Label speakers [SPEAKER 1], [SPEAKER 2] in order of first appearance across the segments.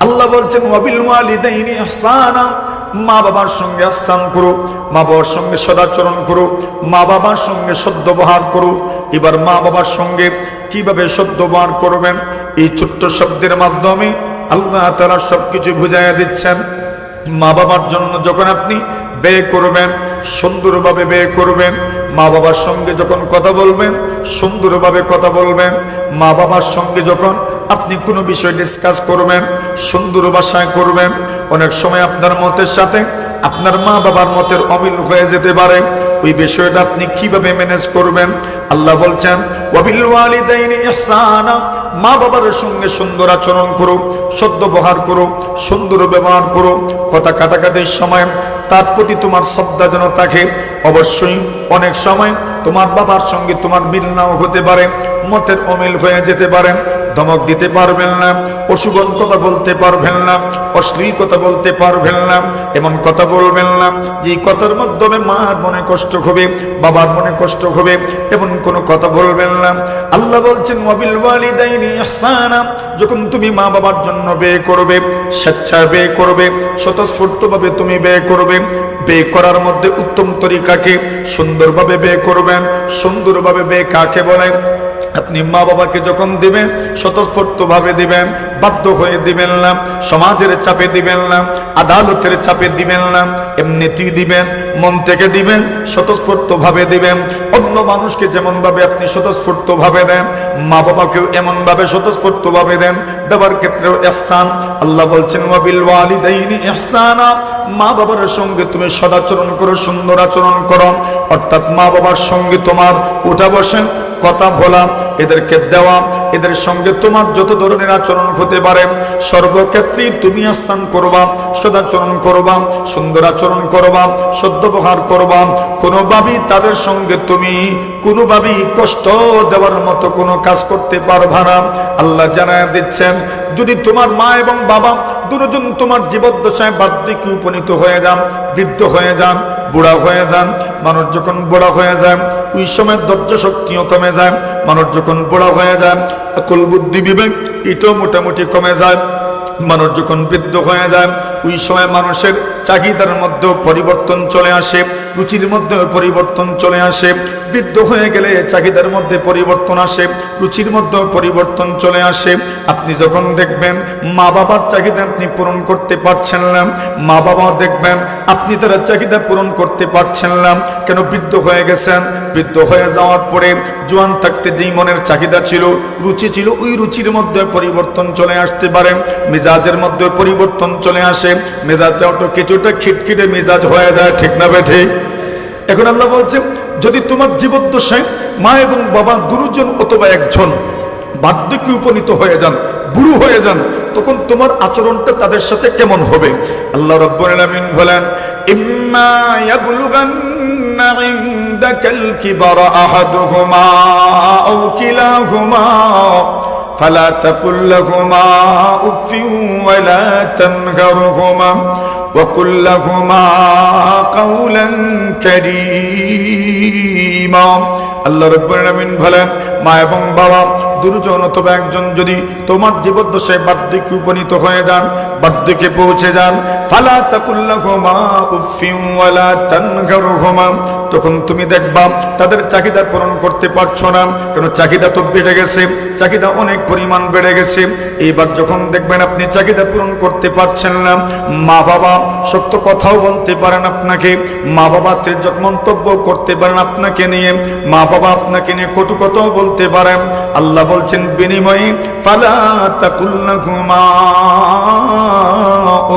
[SPEAKER 1] আল্লাহ বলছেন ওয়াবিল ওয়ালিদাইনি ইহসানা, মা বাবার সঙ্গে ইহসান করো, মা বাবার সঙ্গে সদাচরণ করো, মা বাবার সঙ্গে সদ্ব্যবহার করো। এবার মা বাবার সঙ্গে কিভাবে সদ্ব্যবহার করবেন, এই ছোট্ট শব্দের মাধ্যমে আল্লাহ তাআলা সবকিছু বুঝাইয়া দিচ্ছেন। মা বাবার জন্য যখন আপনি ব্যয় করবেন, সুন্দরভাবে ব্যয় করবেন। মা বাবার সঙ্গে যখন কথা বলবেন, সুন্দরভাবে কথা বলবেন। মা বাবার সঙ্গে যখন আপনি কোনো বিষয় ডিসকাস করবেন, সুন্দর ভাষায় করবেন। অনেক সময় আপনার মতের সাথে আপনার মা বাবার মতের অমিল হয়ে যেতে পারে, ওই বিষয়টা আপনি কিভাবে ম্যানেজ করবেন। আল্লাহ বলছেন ওয়াবিল ওয়ালিদাইনি ইহসানা, মা বাবার সঙ্গে সুন্দর আচরণ করো, সদ্ব্যবহার করো, সুন্দর ব্যবহার করো। কথা কাটাকাটির সময় তার প্রতি তোমার শ্রদ্ধা যেন থাকে। অবশ্যই অনেক সময় তোমার বাবার সঙ্গে তোমার মিল নাও হতে পারে, মতের অমিল হয়ে যেতে পারে। ধমক দিতে পারবেন না, অশুভন কথা বলতে পারবেন না, অশ্লীল কথা বলতে পারবেন না, এমন কথা বলবেন না যে কথার মাধ্যমে মার মনে কষ্ট হবে, বাবার মনে কষ্ট হবে, এমন কোনো কথা বলবেন না। আল্লাহ বলছেন ওয়াবিল ওয়ালিদাইনি ইহসানা, যখন তুমি মা বাবার জন্য ব্যয় করবে, স্বেচ্ছায় ব্যয় করবে, স্বতঃস্ফূর্তভাবে তুমি ব্যয় করবে। ব্যয় করার মধ্যে উত্তম তরিকাকে সুন্দরভাবে ব্যয় করবেন। সুন্দরভাবে ব্যয় কাকে বলে? আপনি মা বাবাকে যখন দিবেন, স্বতঃস্ফূর্তভাবে দিবেন, বাধ্য হয়ে দিবেন না, সমাজের চাপে দিবেন না, আদালতের চাপে দিবেন না, এমনিতেই দিবেন, মন থেকে দিবেন, স্বতঃস্ফূর্তভাবে দিবেন। অন্য মানুষকে যেমন ভাবে আপনি স্বতঃস্ফূর্তভাবে দেন, মা বাবাকেও এমন ভাবে স্বতঃস্ফূর্তভাবে দেন। দেওয়ার ক্ষেত্রেও ইহসান। আল্লাহ বলছেন ওয়াবিল ওয়ালিদাইনি ইহসানা, মা বাবার সঙ্গে তুমি সদাচরণ করো, সুন্দর আচরণ করো। অর্থাৎ মা বাবার সঙ্গে তোমার উঠা বসেন, কথা বলা, এদেরকে দেওয়া, এদের সঙ্গে তোমার যত ধরনের আচরণ হতে পারে সর্বক্ষেত্রেই তুমি ইহসান করবা, সদাচরণ করবা, সুন্দর আচরণ করবা, সদ্ব্যবহার করবা। কোনোভাবেই তাদের সঙ্গে তুমি কোনোভাবেই কষ্ট দেওয়ার মতো কোনো কাজ করতে পারবা না। আল্লাহ জানায় দিচ্ছেন যদি তোমার মা এবং বাবা দুজন তোমার জীবদ্দশায় বার্ধক্যে উপনীত হয়ে যান, বৃদ্ধ হয়ে যান, বুড়া হয়ে যান। মানুষ যখন বুড়া হয়ে যায় ওই সময় ধৈর্য শক্তিও কমে যায়। মানুষ যখন বুড়া হয়ে যায় আকল বুদ্ধি বিবেক এটাও মোটামুটি কমে যায়। মানুষ যখন বৃদ্ধ হয়ে যায় ওই সময় মানুষের চাহিদার মধ্যেও পরিবর্তন চলে আসে, রুচির মধ্যে পরিবর্তন চলে আসে। বৃদ্ধ হয়ে গেলে চাহিদার মধ্যে পরিবর্তন আসে, রুচির মধ্যেও পরিবর্তন চলে আসে। আপনি যখন দেখবেন মা বাবার চাহিদা আপনি পূরণ করতে পারছেন না, মা বাবাও দেখবেন আপনি তার চাহিদা পূরণ করতে পারছেন না, কেন? বৃদ্ধ হয়ে গেছেন। বৃদ্ধ হয়ে যাওয়ার পরে জোয়ান থাকতে যেই মনের চাহিদা ছিল, রুচি ছিল, ওই রুচির মধ্যে পরিবর্তন চলে আসতে পারে। মেজাজের মধ্যে পরিবর্তন চলে আসে, মেজাজটা একটু কিছুটা খিটখিটে মেজাজ হয়ে যায়, ঠিক না বেঠে? এখন আল্লাহ বলছে যদি তোমার জীবদ্দশায় মা এবং বাবা দুজন অথবা একজন বার্ধক্যে উপনীত হয়ে যান, বুড়ো হয়ে যান, তখন তোমার আচরণটা তাদের সাথে কেমন হবে? আল্লাহ রাব্বুল আলামিন বলেন ইম্মা ইয়াবলুগান্না ইনদাকাল কিবারা আহাদুহুমা আও কিলাহুমা ফালা তাকুল লাহুমা উফিন ওয়ালা তানহারহুমা وقل لهما قولا كريما। আল্লাহ রাব্বুল আলামিন বলেন মা এবং বাবা দুজন অথবা একজন যদি তোমার জীবদ্দশায় বার্ধক্যে উপনীত হয়ে যান, বার্ধক্যে পৌঁছে যান, ফালা তাকুল লাহুমা উফিন ওয়ালা তানহারহুমা, তখন তুমি দেখবা তাদের চাহিদা পূরণ করতে পারছো না, কারণ চাহিদা তো বেড়ে গেছে, চাহিদা অনেক পরিমাণ বেড়ে গেছে। এইবার যখন দেখবেন আপনি চাহিদা পূরণ করতে পারছেন না, মা বাবা সত্য কথাও বলতে পারেন আপনাকে, মা বাবা তীর্যক মন্তব্য করতে পারেন আপনাকে নিয়ে, মা বাবা আপনাকে নিয়ে কটু কথাও বলতে পারেন। আল্লাহ বলছেন বিনিময়ে ফালা তাকুল লাহুমা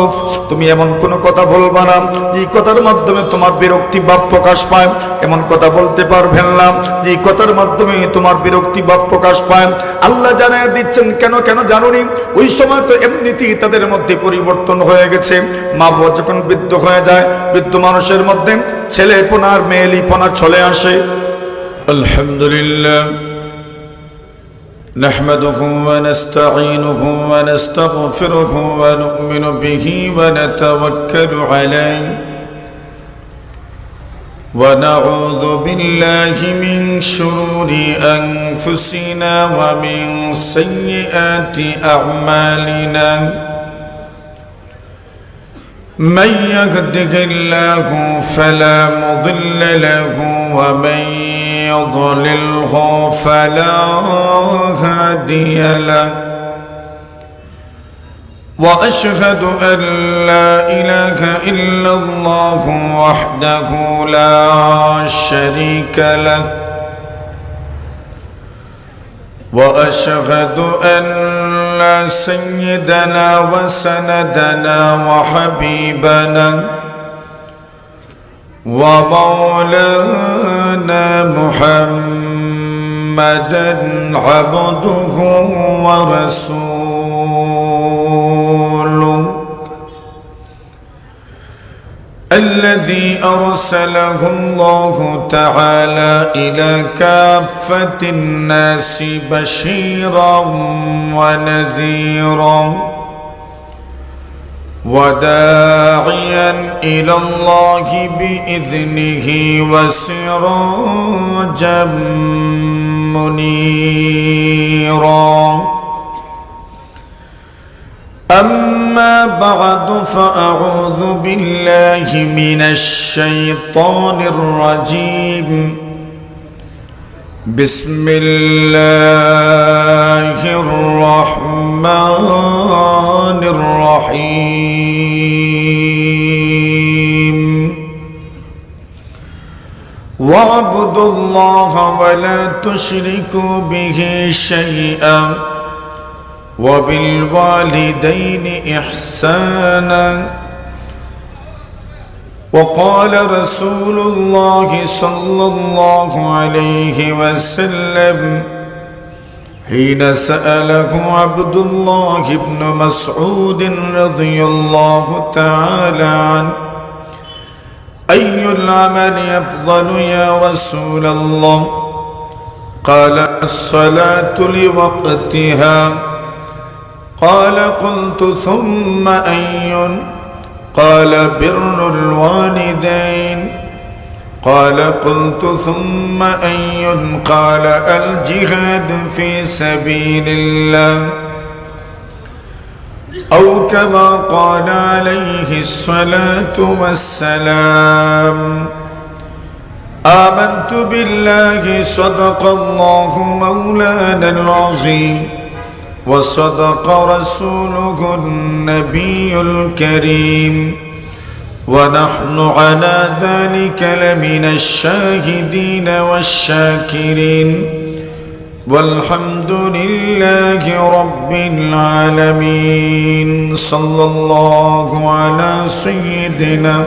[SPEAKER 1] উফ, তুমি এমন কোনো কথা বলবা না যে কথার মাধ্যমে তোমার বিরক্তি ভাব প্রকাশ পায়। এমন কথা বলতে পারবেন না যে কথার মাধ্যমে তোমার বিরক্তি ভাব প্রকাশ পায়। আল্লাহ জানায় দিচ্ছেন কেন জানুনি, ওই সময় তো এমনিতেই তাদের মধ্যে পরিবর্তন হয়ে গেছে। মা বাবা যখন বৃদ্ধ হয়ে যায়, বৃদ্ধ মানুষের মধ্যে ছেলেপনা আর মেয়েলিপনা চলে আসে। আলহামদুলিল্লাহ نحمده ونستعينه ونستغفره ونؤمن به ونتوكل عليه ونعوذ بالله من شرور أنفسنا ومن سيئات أعمالنا من يهده الله فلا مضل له ومن يضلله فلا هادي له وأشهد أن لا إله إلا الله وحده لا شريك له وأشهد أن سيدنا وسندنا وحبيبنا ومولانا محمدا عبده ورسوله الذي أرسله الله تعالى إلى كافة الناس بشيرا ونذيرا وداعيا إلى الله بإذنه وسراجا منيرا أما بعد فأعوذ بالله من الشيطان الرجيم بسم الله الرحمن الرحيم واعبدوا الله ولا تشركوا به شيئا وبالوالدين إحسانا وقال رسول الله صلى الله عليه وسلم حين سأله عبد الله بن مسعود رضي الله تعالى عنه أي العمل أفضل يا رسول الله قال الصلاة لوقتها قال قلت ثم أي قال بر الوالدين قال قلت ثم أي قال الجهاد في سبيل الله أو كما قال عليه الصلاة والسلام آمنت بالله صدق الله مولانا العظيم وصدق رسوله النبي الكريم ونحن على ذلك لمن الشاهدين والشاكرين والحمد لله رب العالمين صلى الله على سيدنا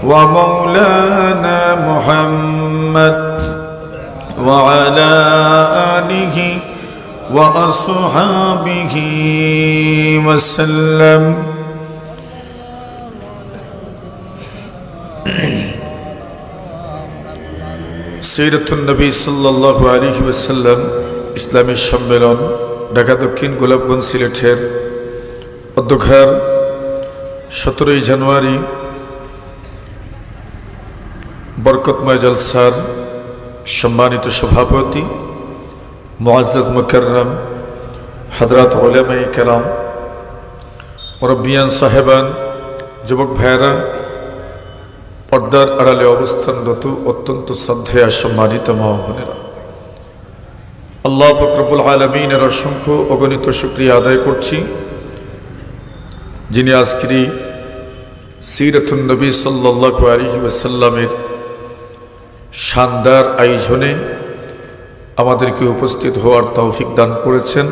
[SPEAKER 1] ومولانا محمد وعلى آله وأصحابه وسلم সিরাতুন নবী সাল্লাল্লাহু আলাইহি ওয়াসাল্লাম ইসলামী সম্মেলন ঢাকা দক্ষিণ গোলাপগঞ্জ সিলেটের অধ্যক্ষার 17 জানুয়ারি বরকতময় জলসার সম্মানিত সভাপতি মুআজ্জাজ মুকাররম হযরত উলামায়ে কেরাম মুরব্বিয়ান সাহেবান যুবক ভাইয়েরা পর্দার আড়ালে অবস্থানরত অত্যন্ত শ্রদ্ধেয় সম্মানিত মা ও বোনেরা আল্লাহ পাক রব্বুল আলামিনের অসংখ্য অগণিত শুকরিয়া আদায় করছি যিনি আজকের সিরাতুন নবী সাল্লাল্লাহু আলাইহি ওয়াসাল্লামের শানদার আয়োজনে আমাদেরকে উপস্থিত হওয়ার তৌফিক দান করেছেন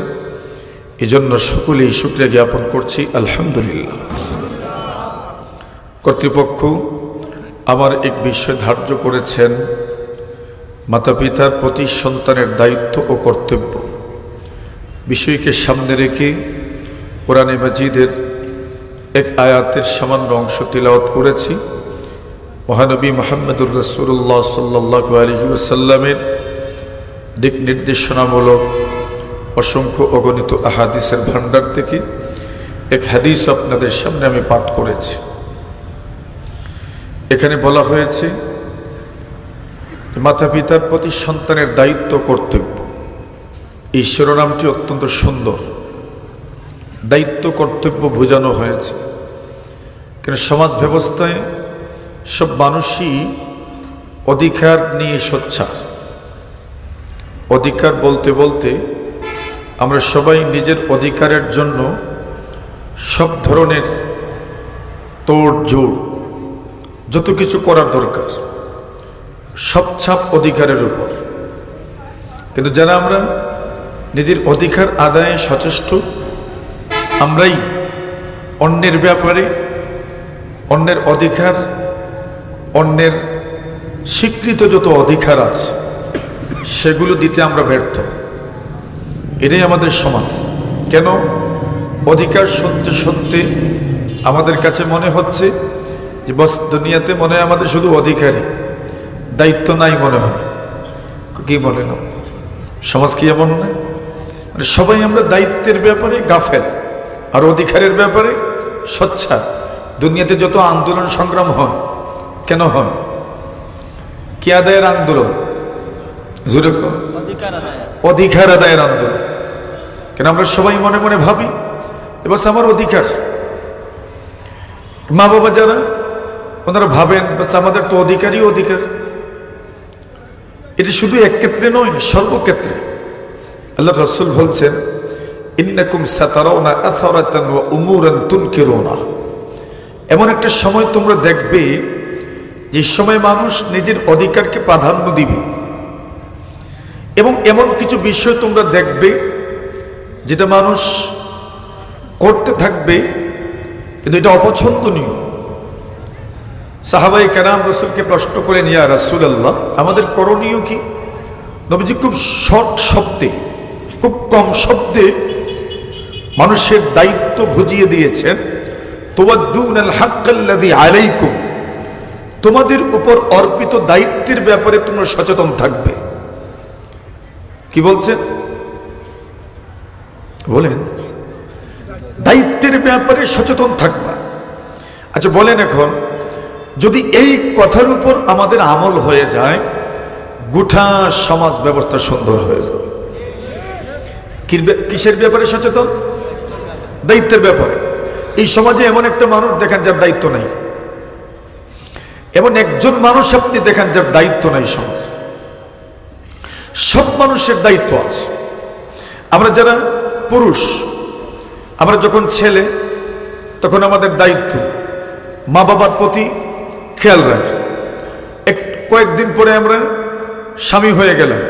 [SPEAKER 1] এজন্য সকলেই শুকরিয়া জ্ঞাপন করছি আলহামদুলিল্লাহ। কর্তৃপক্ষ আমার এক বিষয় ধার্য করেছেন মাতা পিতার প্রতি সন্তানের দায়িত্ব ও কর্তব্য বিষয়কে সামনে রেখে কোরআনে মাজিদের এক আয়াতের সামান্য অংশ তিলাওয়াত করেছি। মহানবী মুহাম্মদুর রাসূলুল্লাহ সাল্লাল্লাহু আলাইহি ওয়াসাল্লামের দিক নির্দেশনামূলক অসংখ্য অগণিত আহাদিসের ভান্ডার থেকে এক হাদিস আপনাদের সামনে আমি পাঠ করেছি। এখানে বলা হয়েছে মাতা পিতার প্রতি সন্তানের দায়িত্ব কর্তব্য। এই শিরোনামটি অত্যন্ত সুন্দর। দায়িত্ব কর্তব্য বোঝানো হয়েছে। কিন্তু সমাজ ব্যবস্থায় সব মানুষই অধিকার নিয়ে সোচ্চার। অধিকার বলতে বলতে আমরা সবাই নিজের অধিকারের জন্য সব ধরনের তোড়জোড়, যত কিছু করার দরকার সব ছাপ অধিকারের উপর। কিন্তু যারা আমরা নিজের অধিকার আদায়ে সচেষ্ট, আমরাই অন্যের ব্যাপারে, অন্যের অধিকার, অন্যের স্বীকৃত যত অধিকার আছে সেগুলো দিতে আমরা ব্যর্থ। এটাই আমাদের সমাজ। কেন? অধিকার শুনতে শুনতে আমাদের কাছে মনে হচ্ছে যে বস দুনিয়াতে মনে হয় আমাদের শুধু অধিকারই, দায়িত্ব নাই মনে হয়। কি বলে না, সমাজ কি এমন না? মানে সবাই আমরা দায়িত্বের ব্যাপারে গাফেল আর অধিকারের ব্যাপারে সোচ্চার। দুনিয়াতে যত আন্দোলন সংগ্রাম হয় কেন হয়? কি আদায়ের আন্দোলন? অধিকার আদায়ের আন্দোলন। কেন আমরা সবাই মনে মনে ভাবি এবার আমার অধিকার। মা বাবা যারা ওনারা ভাবেন বাস আমাদের তো অধিকারই অধিকার। এটি শুধু এক ক্ষেত্রে নয়, সর্বক্ষেত্রে। আল্লাহ রাসূল বলছেন, ইন্নাকুম সাতারাউনা আসারাতান ওয়া উমুরান তুনকিরুনা। এমন একটা সময় তোমরা দেখবে যে সময় মানুষ নিজের অধিকারকে প্রাধান্য দিবে, এবং এমন কিছু বিষয় তোমরা দেখবে যেটা মানুষ করতে থাকবে কিন্তু এটা অপছন্দনীয়। সাহাবায়ে কেরাম রাসূলকে প্রশ্ন করেন, ইয়া রাসূলুল্লাহ, আমাদের করণীয় কি? নবীজি খুব শর্ট শব্দে, খুব কম শব্দে মানুষের দায়িত্ব বুঝিয়ে দিয়েছেন। তুওয়াদ্দুনাল হাক্কাল্লাযী আলাইকুম, তোমাদের উপর অর্পিত দায়িত্বের ব্যাপারে তোমরা সচেতন থাকবে। কি বলছেন? বলেন, দায়িত্বের ব্যাপারে সচেতন থাকবা। আচ্ছা বলেন, এখন যদি এই কথার উপর আমাদের আমল হয়ে যায়, গোটা সমাজ ব্যবস্থা সুন্দর হয়ে যাবে। কিসের ব্যাপারে সচেতন? দায়িত্বের ব্যাপারে। এই সমাজে এমন একটা মানুষ দেখেন যার দায়িত্ব নাই, এমন একজন মানুষ আপনি দেখেন যার দায়িত্ব নাই। সমাজ সব মানুষের দায়িত্ব আছে। আমরা যারা পুরুষ, আমরা যখন ছেলে তখন আমাদের দায়িত্ব মা বাবার প্রতি খেয়াল রাখা। কয়েকদিন পরে আমরা স্বামী হয়ে গেলাম,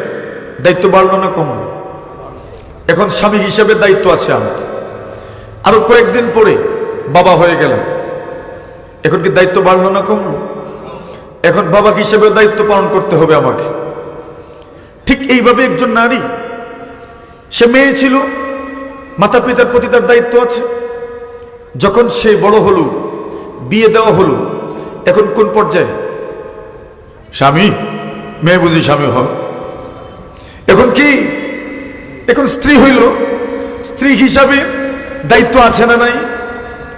[SPEAKER 1] দায়িত্ব বাড়লো না কমলো? এখন স্বামী হিসেবে দায়িত্ব আছে আমার। আরো কয়েকদিন পরে বাবা হয়ে গেলাম, এখন কি দায়িত্ব বাড়লো না কমলো? এখন বাবা হিসেবে দায়িত্ব পালন করতে হবে আমাকে। ঠিক এইভাবে একজন নারী, সে মেয়ে ছিল, মাতা পিতার প্রতি তার দায়িত্ব আছে। যখন সে বড় হলো, বিয়ে দেওয়া হলো, এখন কোন পর্যায়ে? স্বামী, মেয়ে বুঝি স্বামী হল। এখন কি? এখন স্ত্রী হইল, স্ত্রী হিসাবে দায়িত্ব আছে না নাই?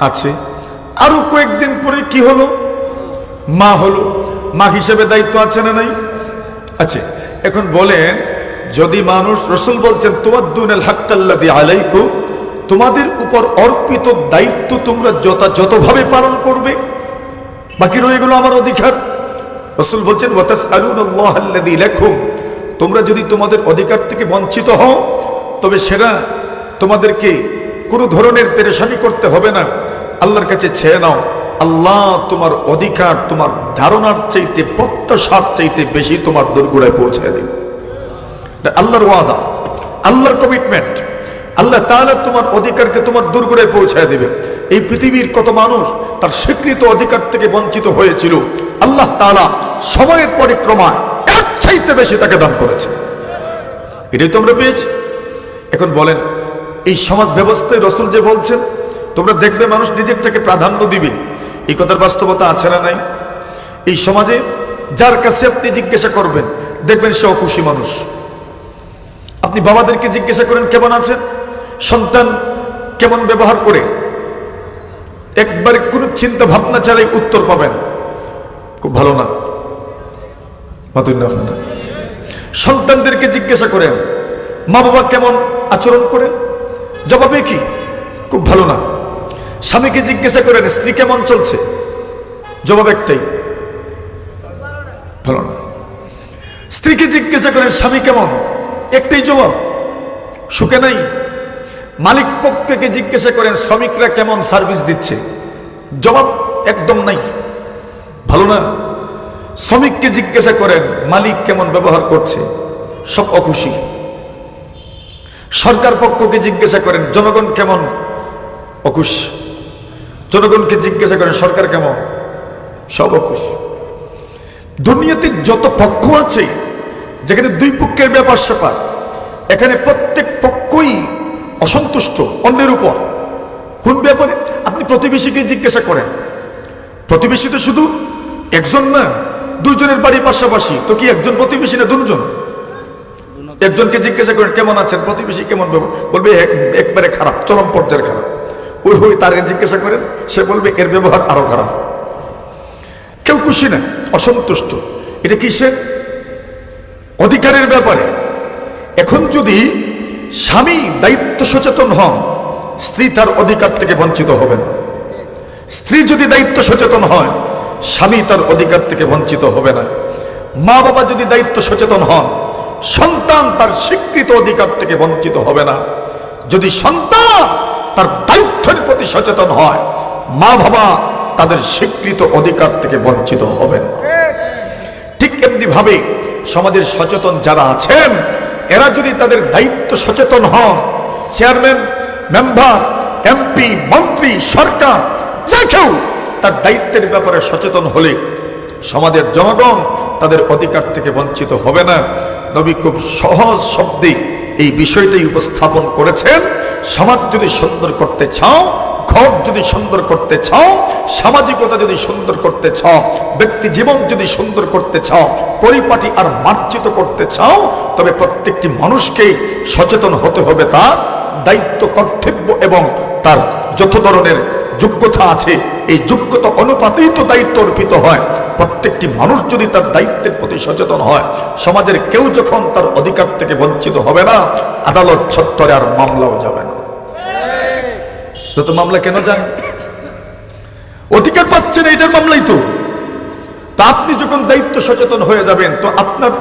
[SPEAKER 1] আছে। আরো কয়েকদিন পরে কি হলো? মা হলো, মা হিসেবে দায়িত্ব আছে না নাই? আছে। এখন বলেন, যদি মানুষ, রাসূল বলছেন তুওয়াদ্দুনাল হাক্কাল্লাযী আলাইকুম, তোমাদের উপর অর্পিত দায়িত্ব তোমরা যথাযথভাবে পালন করবে, বাকি রয়ে গেল আমার অধিকার। রাসূল বলছেন ওয়াতাসআলুনাল্লাহাল্লাযী লাকুম, তোমরা যদি তোমাদের অধিকার থেকে বঞ্চিত হও তবে সেটা তোমাদেরকে কোনো ধরনের পেরেশানি করতে হবে না, আল্লাহর কাছে চেয়ে নাও। আল্লাহ তোমার অধিকার তোমার ধারণার চাইতে, প্রত্যাশার চাইতে বেশি তোমার দোরগোড়ায় পৌঁছায় দেবে। আল্লাহর ওয়াদা, আল্লাহর কমিটমেন্ট। আল্লাহ তাআলা তোমার অধিকারকে তোমার দোরগোড়ায় পৌঁছায় দেবে। এই পৃথিবীর কত মানুষ তার স্বীকৃত অধিকার থেকে বঞ্চিত হয়েছিল, আল্লাহ তাআলা সময়ের পরিক্রমায় এর চাইতে বেশি তাকে দান করেছে। এটাই তো আমরা পেয়েছি। এখন বলেন, এই সমাজ ব্যবস্থায় রাসূল যে বলছেন তোমরা দেখবে মানুষ নিজের থেকে প্রাধান্য দিবে, এই কথার বাস্তবতা আছে না নাই? এই সমাজে যার কাছে আপনি জিজ্ঞাসা করবেন দেখবেন সে অখুশি মানুষ। আপনি বাবাদেরকে জিজ্ঞাসা করেন কেমন আছেন, সন্তান কেমন ব্যবহার করে, একবারে কোনো চিন্তা ভাবনা ছাড়াই উত্তর পাবেন খুব ভালো না। সন্তানদেরকে জিজ্ঞাসা করেন মা বাবা কেমন আচরণ করেন, জবাবে কি? খুব ভালো না। স্বামীকে জিজ্ঞাসা করেন স্ত্রী কেমন চলছে, জবাব একটাই, ভালো না। স্ত্রীকে জিজ্ঞাসা করেন স্বামী কেমন, একটাই জবাব, সুখে নাই। মালিক পক্ষকে জিজ্ঞাসা করেন শ্রমিকরা কেমন সার্ভিস দিচ্ছে, জবাব একদম নাই, ভালো না। শ্রমিককে জিজ্ঞাসা করেন মালিক কেমন ব্যবহার করছে, সব অখুশি। সরকার পক্ষকে জিজ্ঞাসা করেন জনগণ কেমন, অখুশি। জনগণকে জিজ্ঞাসা করেন সরকার কেমন, সব অখুশি। দুনিয়াতে যত পক্ষ আছে যেখানে দুই পক্ষের ব্যাপার স্যাপার, এখানে প্রত্যেক পক্ষই অসন্তুষ্ট অন্যের উপর। কোন ব্যাপারে? আপনি প্রতিবেশীকে জিজ্ঞাসা করেন, প্রতিবেশী তো শুধু একজন না, দুইজনের বাড়ি পাশাপাশি, তো কি একজন প্রতিবেশী না দুজন? একজনকে জিজ্ঞাসা করেন কেমন আছেন, প্রতিবেশী কেমন, বলবে একবারে খারাপ, চরম পর্যায়ের খারাপ। ওই তার জিজ্ঞাসা করেন, সে বলবে এর ব্যবহার আরো খারাপ। কেউ খুশি না, অসন্তুষ্ট। এটা কিসের? অধিকারের ব্যাপারে। এখন যদি স্বামী দায়িত্ব সচেতন হন, স্ত্রী তার অধিকার থেকে বঞ্চিত হবে না। স্ত্রী যদি দায়িত্ব সচেতন হয়, স্বামী তার অধিকার থেকে বঞ্চিত হবে না। মা বাবা যদি দায়িত্ব সচেতন হন, সন্তান তার স্বীকৃত অধিকার থেকে বঞ্চিত হবে না। যদি সন্তান তার দায়িত্বের প্রতি সচেতন হয়, মা বাবা তাদের স্বীকৃত অধিকার থেকে বঞ্চিত হবেন না। ঠিক এমনি ভাবে সমাজের সচেতন যারা আছেন, এরা যদি তাদের দায়িত্ব সচেতন হন, চেয়ারম্যান, মেম্বার, এমপি, মন্ত্রী, সরকার, যে কেউ তার দায়িত্বের ব্যাপারে সচেতন হলে সমাজের জনগণ তাদের অধিকার থেকে বঞ্চিত হবে না। নবী খুব সহজ শব্দে এই বিষয়টাই উপস্থাপন করেছেন। সমাজ যদি সুন্দর করতে চাও, ঘর যদি সুন্দর করতে চাও, সামাজিকতা যদি সুন্দর করতে চাও, ব্যক্তি জীবন যদি সুন্দর করতে চাও, পরিপাটি আর মার্জিত করতে চাও, তবে প্রত্যেকটি মানুষকে সচেতন হতে হবে তার দায়িত্ব, কর্তব্য এবং তার যত ধরনের যোগ্যতা আছে, এই যোগ্যতা অনুপাতেই তো দায়িত্ব অর্পিত হয়। প্রত্যেকটি মানুষ যদি তার দায়িত্বের প্রতি সচেতন হয়, সমাজের কেউ যখন তার অধিকার থেকে বঞ্চিত হবে না, আদালত চত্বরে আর মামলাও যাবে না। যত মামলা কেন যান? অধিকার পাচ্ছেন, এইটার মামলাই তো। তা আপনি যখন দায়িত্ব সচেতন হয়ে যাবেন, তো আপনার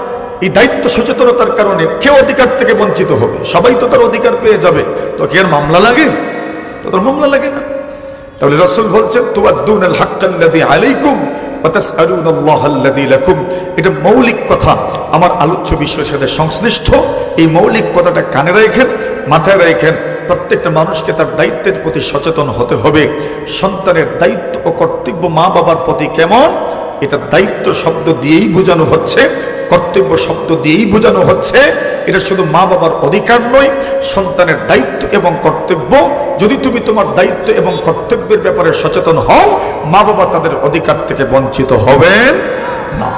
[SPEAKER 1] এই দায়িত্ব সচেতনতার কারণে কেউ অধিকার থেকে বঞ্চিত হবে, সবাই তো তার অধিকার পেয়ে যাবে। তো কি আর মামলা লাগে? তো তার মামলা লাগে না। তাহলে রাসূল বলছেন তুআদ্দুনাল হাক্কাল্লাযী আলাইকুম ওয়া তাসআলুনাল্লাহাল্লাযী লাকুম। এটা মৌলিক কথা, আমার আলোচ্য বিষয়ের সাথে সংশ্লিষ্ট। এই মৌলিক কথাটা কানে রাখেন, মাথায় রাখেন। প্রত্যেকটা মানুষকে তার দায়িত্বের প্রতি সচেতন হতে হবে। সন্তানের দায়িত্ব ও কর্তব্য মা বাবার প্রতি কেমন, এটা দায়িত্ব শব্দ দিয়েই বোঝানো হচ্ছে, কর্তব্য শব্দ দিয়েই বোঝানো হচ্ছে। এটা শুধু মা বাবার অধিকার নয়, সন্তানের দায়িত্ব এবং কর্তব্য। যদি তুমি তোমার দায়িত্ব এবং কর্তব্যের ব্যাপারে সচেতন হও, মা বাবা তাদের অধিকার থেকে বঞ্চিত হবেন না।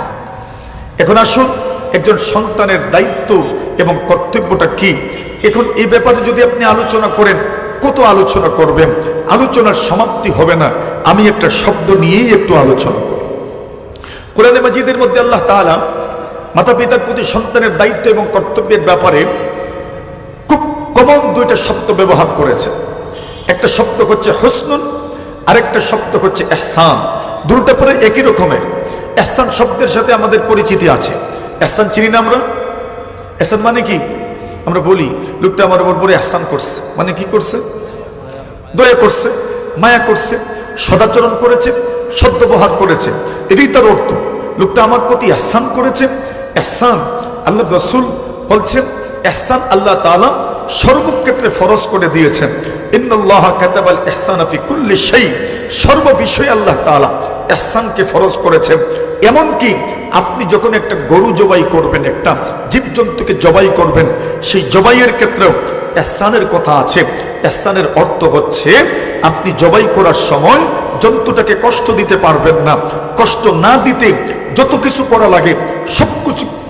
[SPEAKER 1] এখন আসুন, একজন সন্তানের দায়িত্ব এবং কর্তব্যটা কি, এখন এই ব্যাপারে যদি আপনি আলোচনা করেন, কত আলোচনা করবেন, আলোচনার সমাপ্তি হবে না। আমি একটা শব্দ নিয়েই একটু আলোচনা করি। কোরআনে মাজিদের মধ্যে আল্লাহ তাআলা মাতা পিতার প্রতি সন্তানের দায়িত্ব এবং কর্তব্যের ব্যাপারে খুব কমন দুইটা শব্দ ব্যবহার করেছে। একটা শব্দ হচ্ছে হুসনুন, আরেকটা শব্দ হচ্ছে ইহসান। দুটো পরে একই রকমের। ইহসান শব্দের সাথে আমাদের পরিচিতি আছে। ইহসান চিনি না আমরা? ইহসান মানে কি? আমরা বলি লোকটা আমার উপর ইহসান করছে, মানে কি করছে? দয়া করছে, মায়া করছে, সদাচরণ করেছে, সদ্ব্যবহার করেছে, এটাই তার অর্থ। লোকটা আমার প্রতি ইহসান করেছে। ইহসান আল্লাহ রাসূল বলছেন, ইহসান আল্লাহ তাআলা সর্বক্ষেত্রে ফরজ করে দিয়েছেন। ইন্নাল্লাহা কাতাবাল ইহসানা ফি কুল্লি শাই। সর্ব বিষয়ে আল্লাহ তাআলা ইহসানকে ফরজ করেছেন। এমনকি আপনি যখন একটা গরু জবাই করবেন, একটা জীবজন্তুকে জবাই করবেন, সেই জবাইয়ের ক্ষেত্রেও ইহসানের কথা আছে। ইহসানের অর্থ হচ্ছে আপনি জবাই করার সময় জন্তুটাকে কষ্ট দিতে পারবেন না। কষ্ট না দিতে যত কিছু করা লাগে সব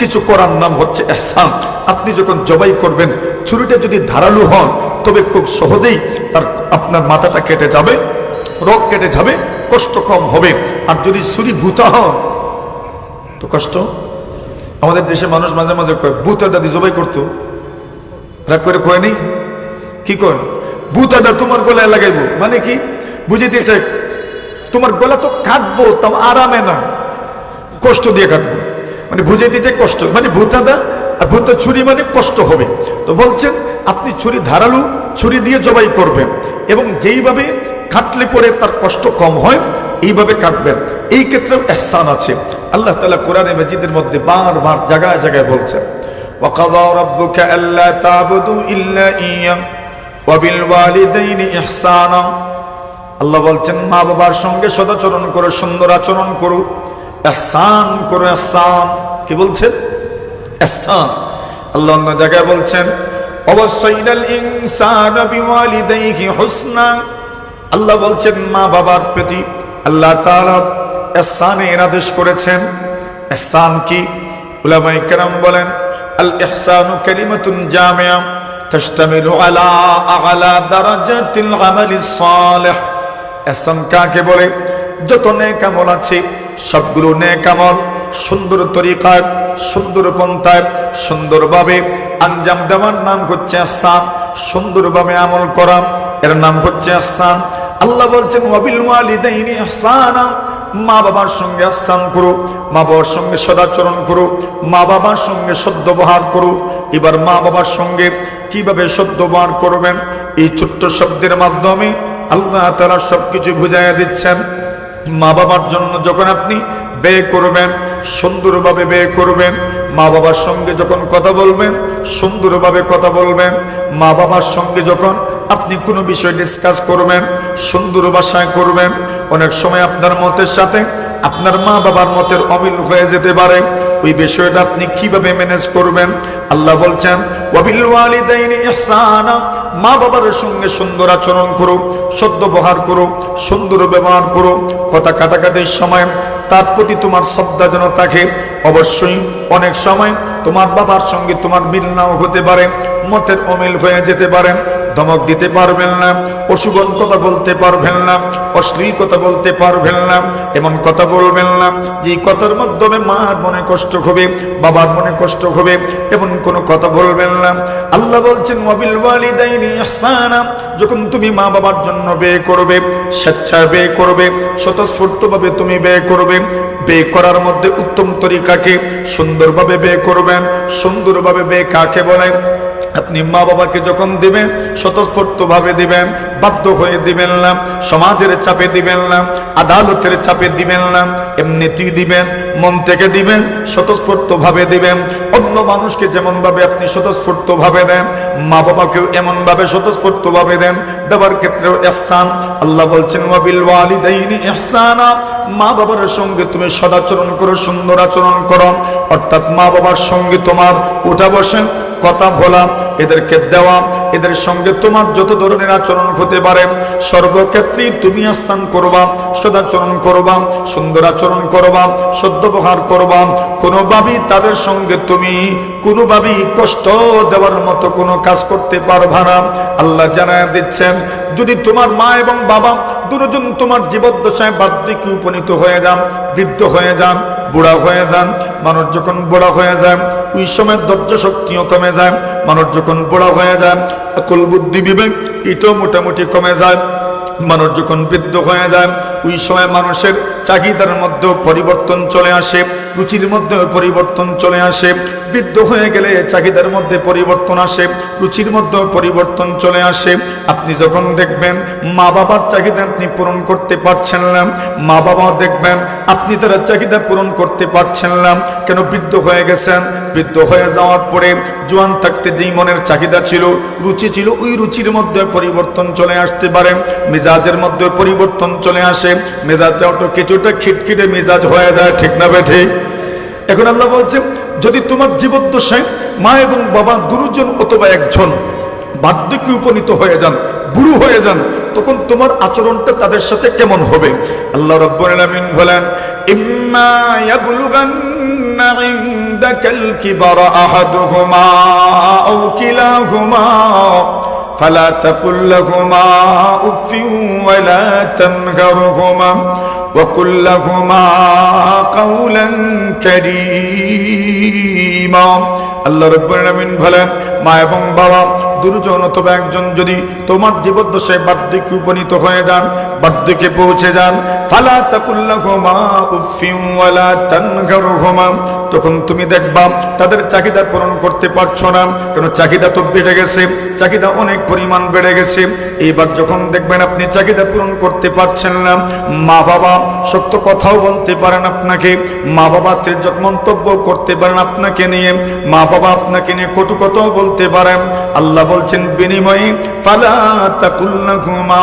[SPEAKER 1] কিছু করার নাম হচ্ছে ইহসান। আপনি যখন জবাই করবেন, ছুরিটা যদি ধারালো হন, তবে খুব সহজেই আপনার মাথাটা কেটে যাবে, রগ কেটে যাবে, কষ্ট কম হবে। আর যদি ছুরি ভূতা হয় তো কষ্ট। আমাদের দেশে মানুষ মাঝে মাঝে কয় ভূতা দাদি জবাই করতো, রাগ করে কয় নেই, কি কয় ভূতাটা তোমার গলায় লাগাইবো, মানে কি? বুঝিতে চাই তোমার গলা তো কাটবো, তাও আরামে না, কষ্ট দিয়ে কাটবো, মানে বুঝাইতে চাই কষ্ট, মানে ভূতাদা আর ভূত ছুরি মানে কষ্ট হবে। তো বলছেন আপনি ছুরি ধারালু ছুরি দিয়ে জবাই করবেন এবং যেইভাবে কাটলে পরে তার কষ্ট কম হয় এইভাবে কাটবেন। এই ক্ষেত্রেও ইহসান আছে। আল্লাহ তাআলা কোরআনে মাজিদের মধ্যে বারবার জায়গায় জায়গায় বলছেন, ওয়াকাযা রাব্বুকা আল্লা তা'বুদু ইল্লা ইয়্যাহু ওয়া বিল ওয়ালিদাইনি ইহসানা। আল্লাহ বলছেন মা বাবার সঙ্গে সদাচরণ করো, সুন্দর আচরণ করো, ইহসান করো। ইহসান কি বলছেন? ইহসান। আল্লাহ অন্য জায়গায় বলছেন ওয়াসাইনাল ইনসানা বিওয়ালিদাইহি হুসনা। আল্লাহ বলছেন মা বাবার প্রতি আল্লাহ তাআলা ইহসানের আদেশ করেছেন। ইহসান কি? উলামায়ে কেরাম বলেন আল ইহসানু কালিমাতুন জামিআ তাশতামিলু আলা আ'লা দারাজাতিল আমালিস সালিহ। ইহসান কাকে বলে? যত নেক আমল আছে সবগুলো নেক আমল সুন্দর তরিকায়, সুন্দর পন্থায়, সুন্দরভাবে আঞ্জাম দেওয়ার নাম হচ্ছে ইহসান। সুন্দরভাবে আমল করা এর নাম হচ্ছে ইহসান। আল্লাহ বলছেন ওয়াবিল ওয়ালিদাইনি ইহসানা। মা বাবার সঙ্গে ইহসান করো, মা বাবার সঙ্গে সদাচরণ করো, মা বাবার সঙ্গে সদ্ব্যবহার করো। এবার মা বাবার সঙ্গে কিভাবে সদ্ব্যবহার করবেন এই ছোট্ট শব্দের মাধ্যমে আল্লাহ তাআলা সবকিছু বুঝাইয়া দিচ্ছেন। মা বাবার জন্য যখন আপনি ব্যয় করবেন সুন্দরভাবে ব্যয় করবেন। মা বাবার সঙ্গে যখন কথা বলবেন সুন্দরভাবে কথা বলবেন। মা বাবার সঙ্গে যখন আপনি কোনো বিষয় ডিসকাস করবেন সুন্দর ভাষায় করবেন। অনেক সময় আপনার মতের সাথে আপনার মা বাবার মতের অমিল হয়ে যেতে পারে, ওই বিষয়টা আপনি কিভাবে ম্যানেজ করবেন? আল্লাহ বলছেন ওয়াবিল ওয়ালিদাইনি ইহসানা। মা বাবার সঙ্গে সুন্দর আচরণ করো, সদ্ব্যবহার করো, সুন্দর ব্যবহার করো। কথা কাটাকাটির সময় তার প্রতি তোমার শ্রদ্ধা যেন থাকে। অবশ্যই অনেক সময় তোমার বাবার সঙ্গে তোমার মিল নাও হতে পারে, মতের অমিল হয়ে যেতে পারে। ধমক দিতে পারবেন না, অশুভন কথা বলতে পারবেন না, অশ্লীল কথা বলতে পারবেন না, এমন কথা বলবেন না যে কথার মাধ্যমে মার মনে কষ্ট হবে, বাবার মনে কষ্ট হবে, এমন কোনো কথা বলবেন না। আল্লাহ বলছেন ওয়াবিল ওয়ালিদাইনি ইহসানা। যখন তুমি মা বাবার জন্য ব্যয় করবে, স্বেচ্ছায় ব্যয় করবে, স্বতঃস্ফূর্তভাবে তুমি ব্যয় করবে। ব্যয় করার মধ্যে উত্তম তরিকাকে সুন্দরভাবে ব্যয় করবেন। সুন্দরভাবে ব্যয় কাকে বলে? আপনি মা বাবাকে যখন দিবেন স্বতঃস্ফূর্তভাবে দিবেন, বাধ্য হয়ে দিবেন না, সমাজের চাপে দিবেন না, আদালতের চাপে দিবেন না, এমনিতেই দিবেন, মন থেকে দিবেন, স্বতঃস্ফূর্তভাবে দিবেন। অন্য মানুষকে যেমন ভাবে আপনি স্বতঃস্ফূর্তভাবে দেন মা বাবাকেও এমন ভাবে স্বতঃস্ফূর্তভাবে দেন। দেওয়ার ক্ষেত্রেও ইহসান। আল্লাহ বলছেন ওয়াবিল ওয়ালিদাইনি ইহসানা। মা বাবার সঙ্গে তুমি সদাচরণ করো, সুন্দর আচরণ করো। অর্থাৎ মা বাবার সঙ্গে তোমার উঠা বসে, কথা বলা, এদেরকে দেওয়া, এদের সঙ্গে তোমার যত ধরনের আচরণ হতে পারে সর্বক্ষেত্রেই তুমি ইহসান করবা, সদাচরণ করবা, সুন্দর আচরণ করবা, সদ্ব্যবহার করবা। কোনোভাবেই তাদের সঙ্গে তুমি কোনোভাবেই কষ্ট দেওয়ার মতো কোনো কাজ করতে পারবা না। আল্লাহ জানায় দিচ্ছেন যদি তোমার মা এবং বাবা দুজন তোমার জীবদ্দশায় বার্ধক্যে উপনীত হয়ে যান, বৃদ্ধ হয়ে যান, বুড়া হয়ে যান। মানুষ যখন বুড়া হয়ে যায় ওই সময় ধৈর্য শক্তিও কমে যায়। মানুষ যখন বুড়া হয়ে যায় আকল বুদ্ধি বিবেক এটাও মোটামুটি কমে যায়। মানুষ যখন বৃদ্ধ হয়ে যায় ওই সময় মানুষের চাহিদার মধ্যেও পরিবর্তন চলে আসে, রুচির মধ্যে পরিবর্তন চলে আসে। বৃদ্ধ হয়ে গেলে চাহিদার মধ্যে পরিবর্তন আসে, রুচির মধ্যে পরিবর্তন চলে আসে। আপনি যখন দেখবেন মা বাবার চাহিদা আপনি পূরণ করতে পারছেন না, মা বাবাও দেখবেন আপনি তার চাহিদা পূরণ করতে পারছেন না। কেন? বৃদ্ধ হয়ে গেছেন। বৃদ্ধ হয়ে যাওয়ার পরে জোয়ান থাকতে যেই মনের চাহিদা ছিল, রুচি ছিল, ওই রুচির মধ্যে পরিবর্তন চলে আসতে পারে। মেজাজের মধ্যে পরিবর্তন চলে আসে, মেজাজটা একটু কিছুটা খিটখিটে মেজাজ হয়ে যায়, ঠিক না বেঠে? এখন আল্লাহ বলছে যদি তোমার জীবদ্দশায় মা এবং বাবা দুজন অথবা একজন বার্ধক্যে উপনীত হয়ে যান, বুড়ো হয়ে যান, তখন তোমার আচরণটা তাদের সাথে কেমন হবে? আল্লাহ রাব্বুল আলামিন বলেন ইম্মা ইয়াবলুগান্না ইনদাকাল কিবারা আহাদুহুমা আও কিলাহুমা فلا تقل لهما اف ولا تنهرهما وقل لهما قولا كريما। আল্লাহ রাব্বুল আলামিন বলেন মা এবং বাবা দুজন অথবা একজন যদি তোমার জীবদ্দশায় বার্ধক্যে উপনীত হয়ে যান, বার্ধক্যে পৌঁছে যান, ফালা তাকুল্লাহুমা উফিন ওয়ালা তানহারহুমা, তখন তুমি দেখবা তাদের চাহিদা পূরণ করতে পারছো না, কারণ চাহিদা তো বেড়ে গেছে, চাহিদা অনেক পরিমাণ বেড়ে গেছে। এইবার যখন দেখবেন আপনি চাহিদা পূরণ করতে পারছেন না, মা বাবা সত্য কথাও বলতে পারেন আপনাকে, মা বাবা ত্রিজক মন্তব্য করতে পারেন আপনাকে নিয়ে, মা বাবা আপনাকে নিয়ে কটু কথাও বলতে পারেন, আল্লাহ বলছেন বিনিময়ে ফালা তাকুল্লাহুমা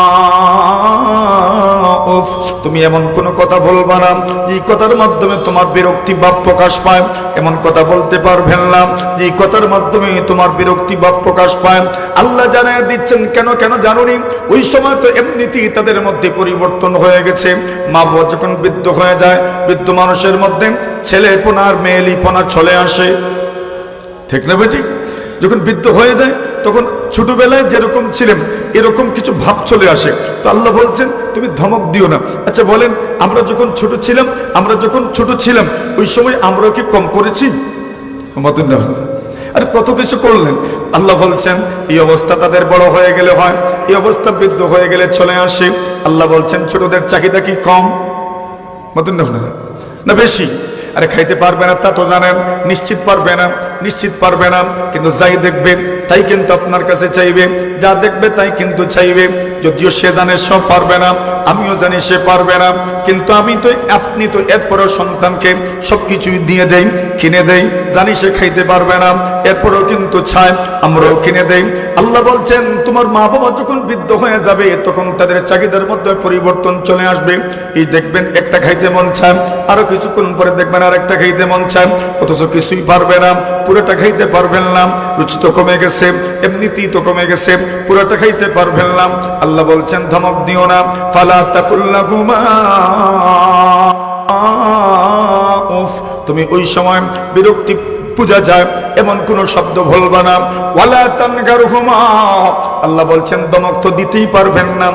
[SPEAKER 1] উফ, তুমি এমন কোন কথা বলবা না যে কথার মাধ্যমে তোমার বিরক্তি ভাব প্রকাশ পায়, এমন কথা বলতে পারবেন না যে কথার মাধ্যমে তোমার বিরক্তি ভাব প্রকাশ পায়। আল্লাহ জানায় দিচ্ছেন কেন জানুনি, ওই সময় তো এমনিতেই তাদের মধ্যে পরিবর্তন হয়ে গেছে। মা বাবা যখন বৃদ্ধ হয়ে যায়, বৃদ্ধ মানুষের মধ্যে ছেলেপনা আর মেয়েলিপনা চলে আসে, ঠিক না বেটি? যখন বৃদ্ধ হয়ে যায় তখন ছোটবেলায় যেরকম ছিলেন এরকম কিছু ভাব চলে আসে। তো আল্লাহ বলছেন তুমি ধমক দিও না। আচ্ছা বলেন, আমরা যখন ছোট ছিলাম ওই সময় আমরা কি কম করেছি? আর কত কিছু করলেন। আল্লাহ বলছেন এই অবস্থা তাদের বড় হয়ে গেলে হয়, এই অবস্থা বৃদ্ধ হয়ে গেলে চলে আসে। আল্লাহ বলছেন ছোটদের চাহিদা কি কম না বেশি? আরে খাইতে পারবে না তা তো জানেন, নিশ্চিত পারবে না, কিন্তু যাই দেখবে তাই কিন্তু আপনার কাছে চাইবে, যা দেখবে তাই কিন্তু চাইবে। যদিও সে জানে সব পারবে না, আমিও জানি সে পারবে না, কিন্তু আপনি তো এরপরেও সন্তানকে সবকিছুই দিয়ে দেই, কিনে দেই, জানি সে খাইতে পারবে না, এরপরেও কিন্তু চায়, আমরাও কিনে দেই। আল্লাহ বলছেন তোমার মা বাবা যখন বৃদ্ধ হয়ে যাবে তখন তাদের চাহিদার মধ্যে পরিবর্তন চলে আসবে। এই দেখবেন একটা খাইতে মন চায়, আরো কিছুক্ষণ পরে দেখবেন আর একটা খাইতে মন চায়, অথচ কিছুই পারবে না, পুরোটা খাইতে পারবেন না। রুচি তো কমে গেছে, এমনিতেই তো কমে গেছে, পুরোটা খাইতে পারবেন না। আল্লাহ বলছেন ধমক দিও না, ফালা তাকুল্লাহুমা উফ, তুমি ওই সময় বিরক্তি পূজা যায় এমন কোন শব্দ বলবা না। ওয়ালা তানহারহুমা, আল্লাহ বলছেন ধমক তো দিতেই পারবেন না,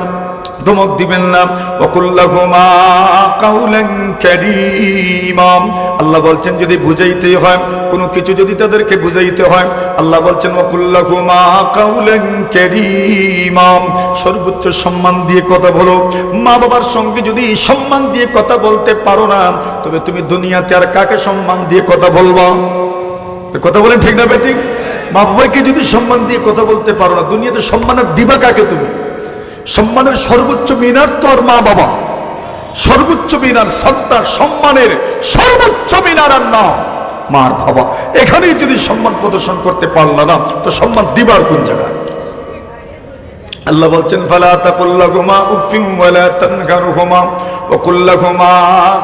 [SPEAKER 1] ধমক দিবেন না। ওয়াকুল্লাহুমা কাউলান কারীমা, আল্লাহ বলছেন যদি বুঝাইতে হয় কোনো কিছু, যদি তাদেরকে বুঝাইতে হয়, আল্লাহ বলছেন ওয়াকুল্লাহুমা কাউলান কারীমা, সর্বোচ্চ সম্মান দিয়ে কথা বলো। মা বাবার সঙ্গে যদি সম্মান দিয়ে কথা বলতে পারো না, তবে তুমি দুনিয়াতে আর কাকে সম্মান দিয়ে কথা বলবা? কথা বলেন ঠিক না বেটি? মা বাবাকে যদি সম্মান দিয়ে কথা বলতে পারো না, দুনিয়াতে সম্মানের দিবা কাকে? তুমি সম্মানের সর্বোচ্চ মিনার তো আর মা বাবা, সর্বোচ্চ মিনার শ্রদ্ধার সম্মানের সর্বোচ্চ মিনার আর নাম মার বাবা। এখানেই যদি সম্মান প্রদর্শন করতে পারল না তো সম্মান দিবার কোন জায়গায়? আল্লাহ বলছেন ফালা তাকুল্লাহুমা উফিন ওয়ালা তানহারহুমা ওয়া কুল্লাহুমা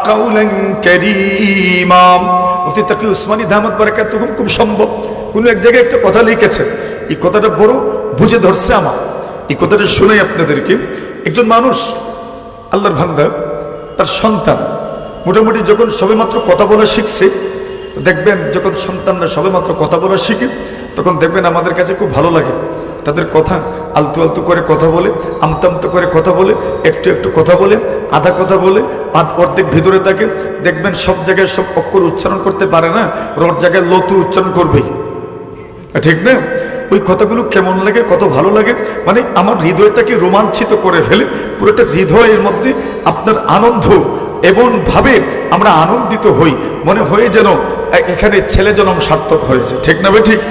[SPEAKER 1] কাউলান কারীমা। মুফতি তাকি উসমানী দামাত বারাকাতুহুম খুব সম্ভব কোন এক জায়গায় একটা কথা লিখেছেন, এই কথাটা বড় বুঝে ধরছে আমার। এই কথাটা শুনেই আপনাদেরকে, একজন মানুষ আল্লাহর বান্দা, তার সন্তান মোটামুটি যখন সবেমাত্র কথা বলা শিখছে, তো দেখবেন যখন সন্তানরা সবেমাত্র কথা বলা শিখে তখন দেখবেন আমাদের কাছে খুব ভালো লাগে। তাদের কথা আলতু আলতু করে কথা বলে, আমতামতো করে কথা বলে, একটু একটু কথা বলে, আধা কথা বলে, অর্ধেক ভিতরে থাকে। দেখবেন সব জায়গায় সব অক্ষর উচ্চারণ করতে পারে না, রড জায়গায় লতু উচ্চারণ করবেই, ঠিক না? ওই কথাগুলো কেমন লাগে, কত ভালো লাগে, মানে আমার হৃদয়টাকে রোমাঞ্চিত করে ফেলে। পুরোটা হৃদয়ের মধ্যে আপনার আনন্দ, এমন ভাবে আমরা আনন্দিত হই, মনে হয় যেন এখানে ছেলে জন্ম সার্থক হয়েছে, ঠিক না ঠিক?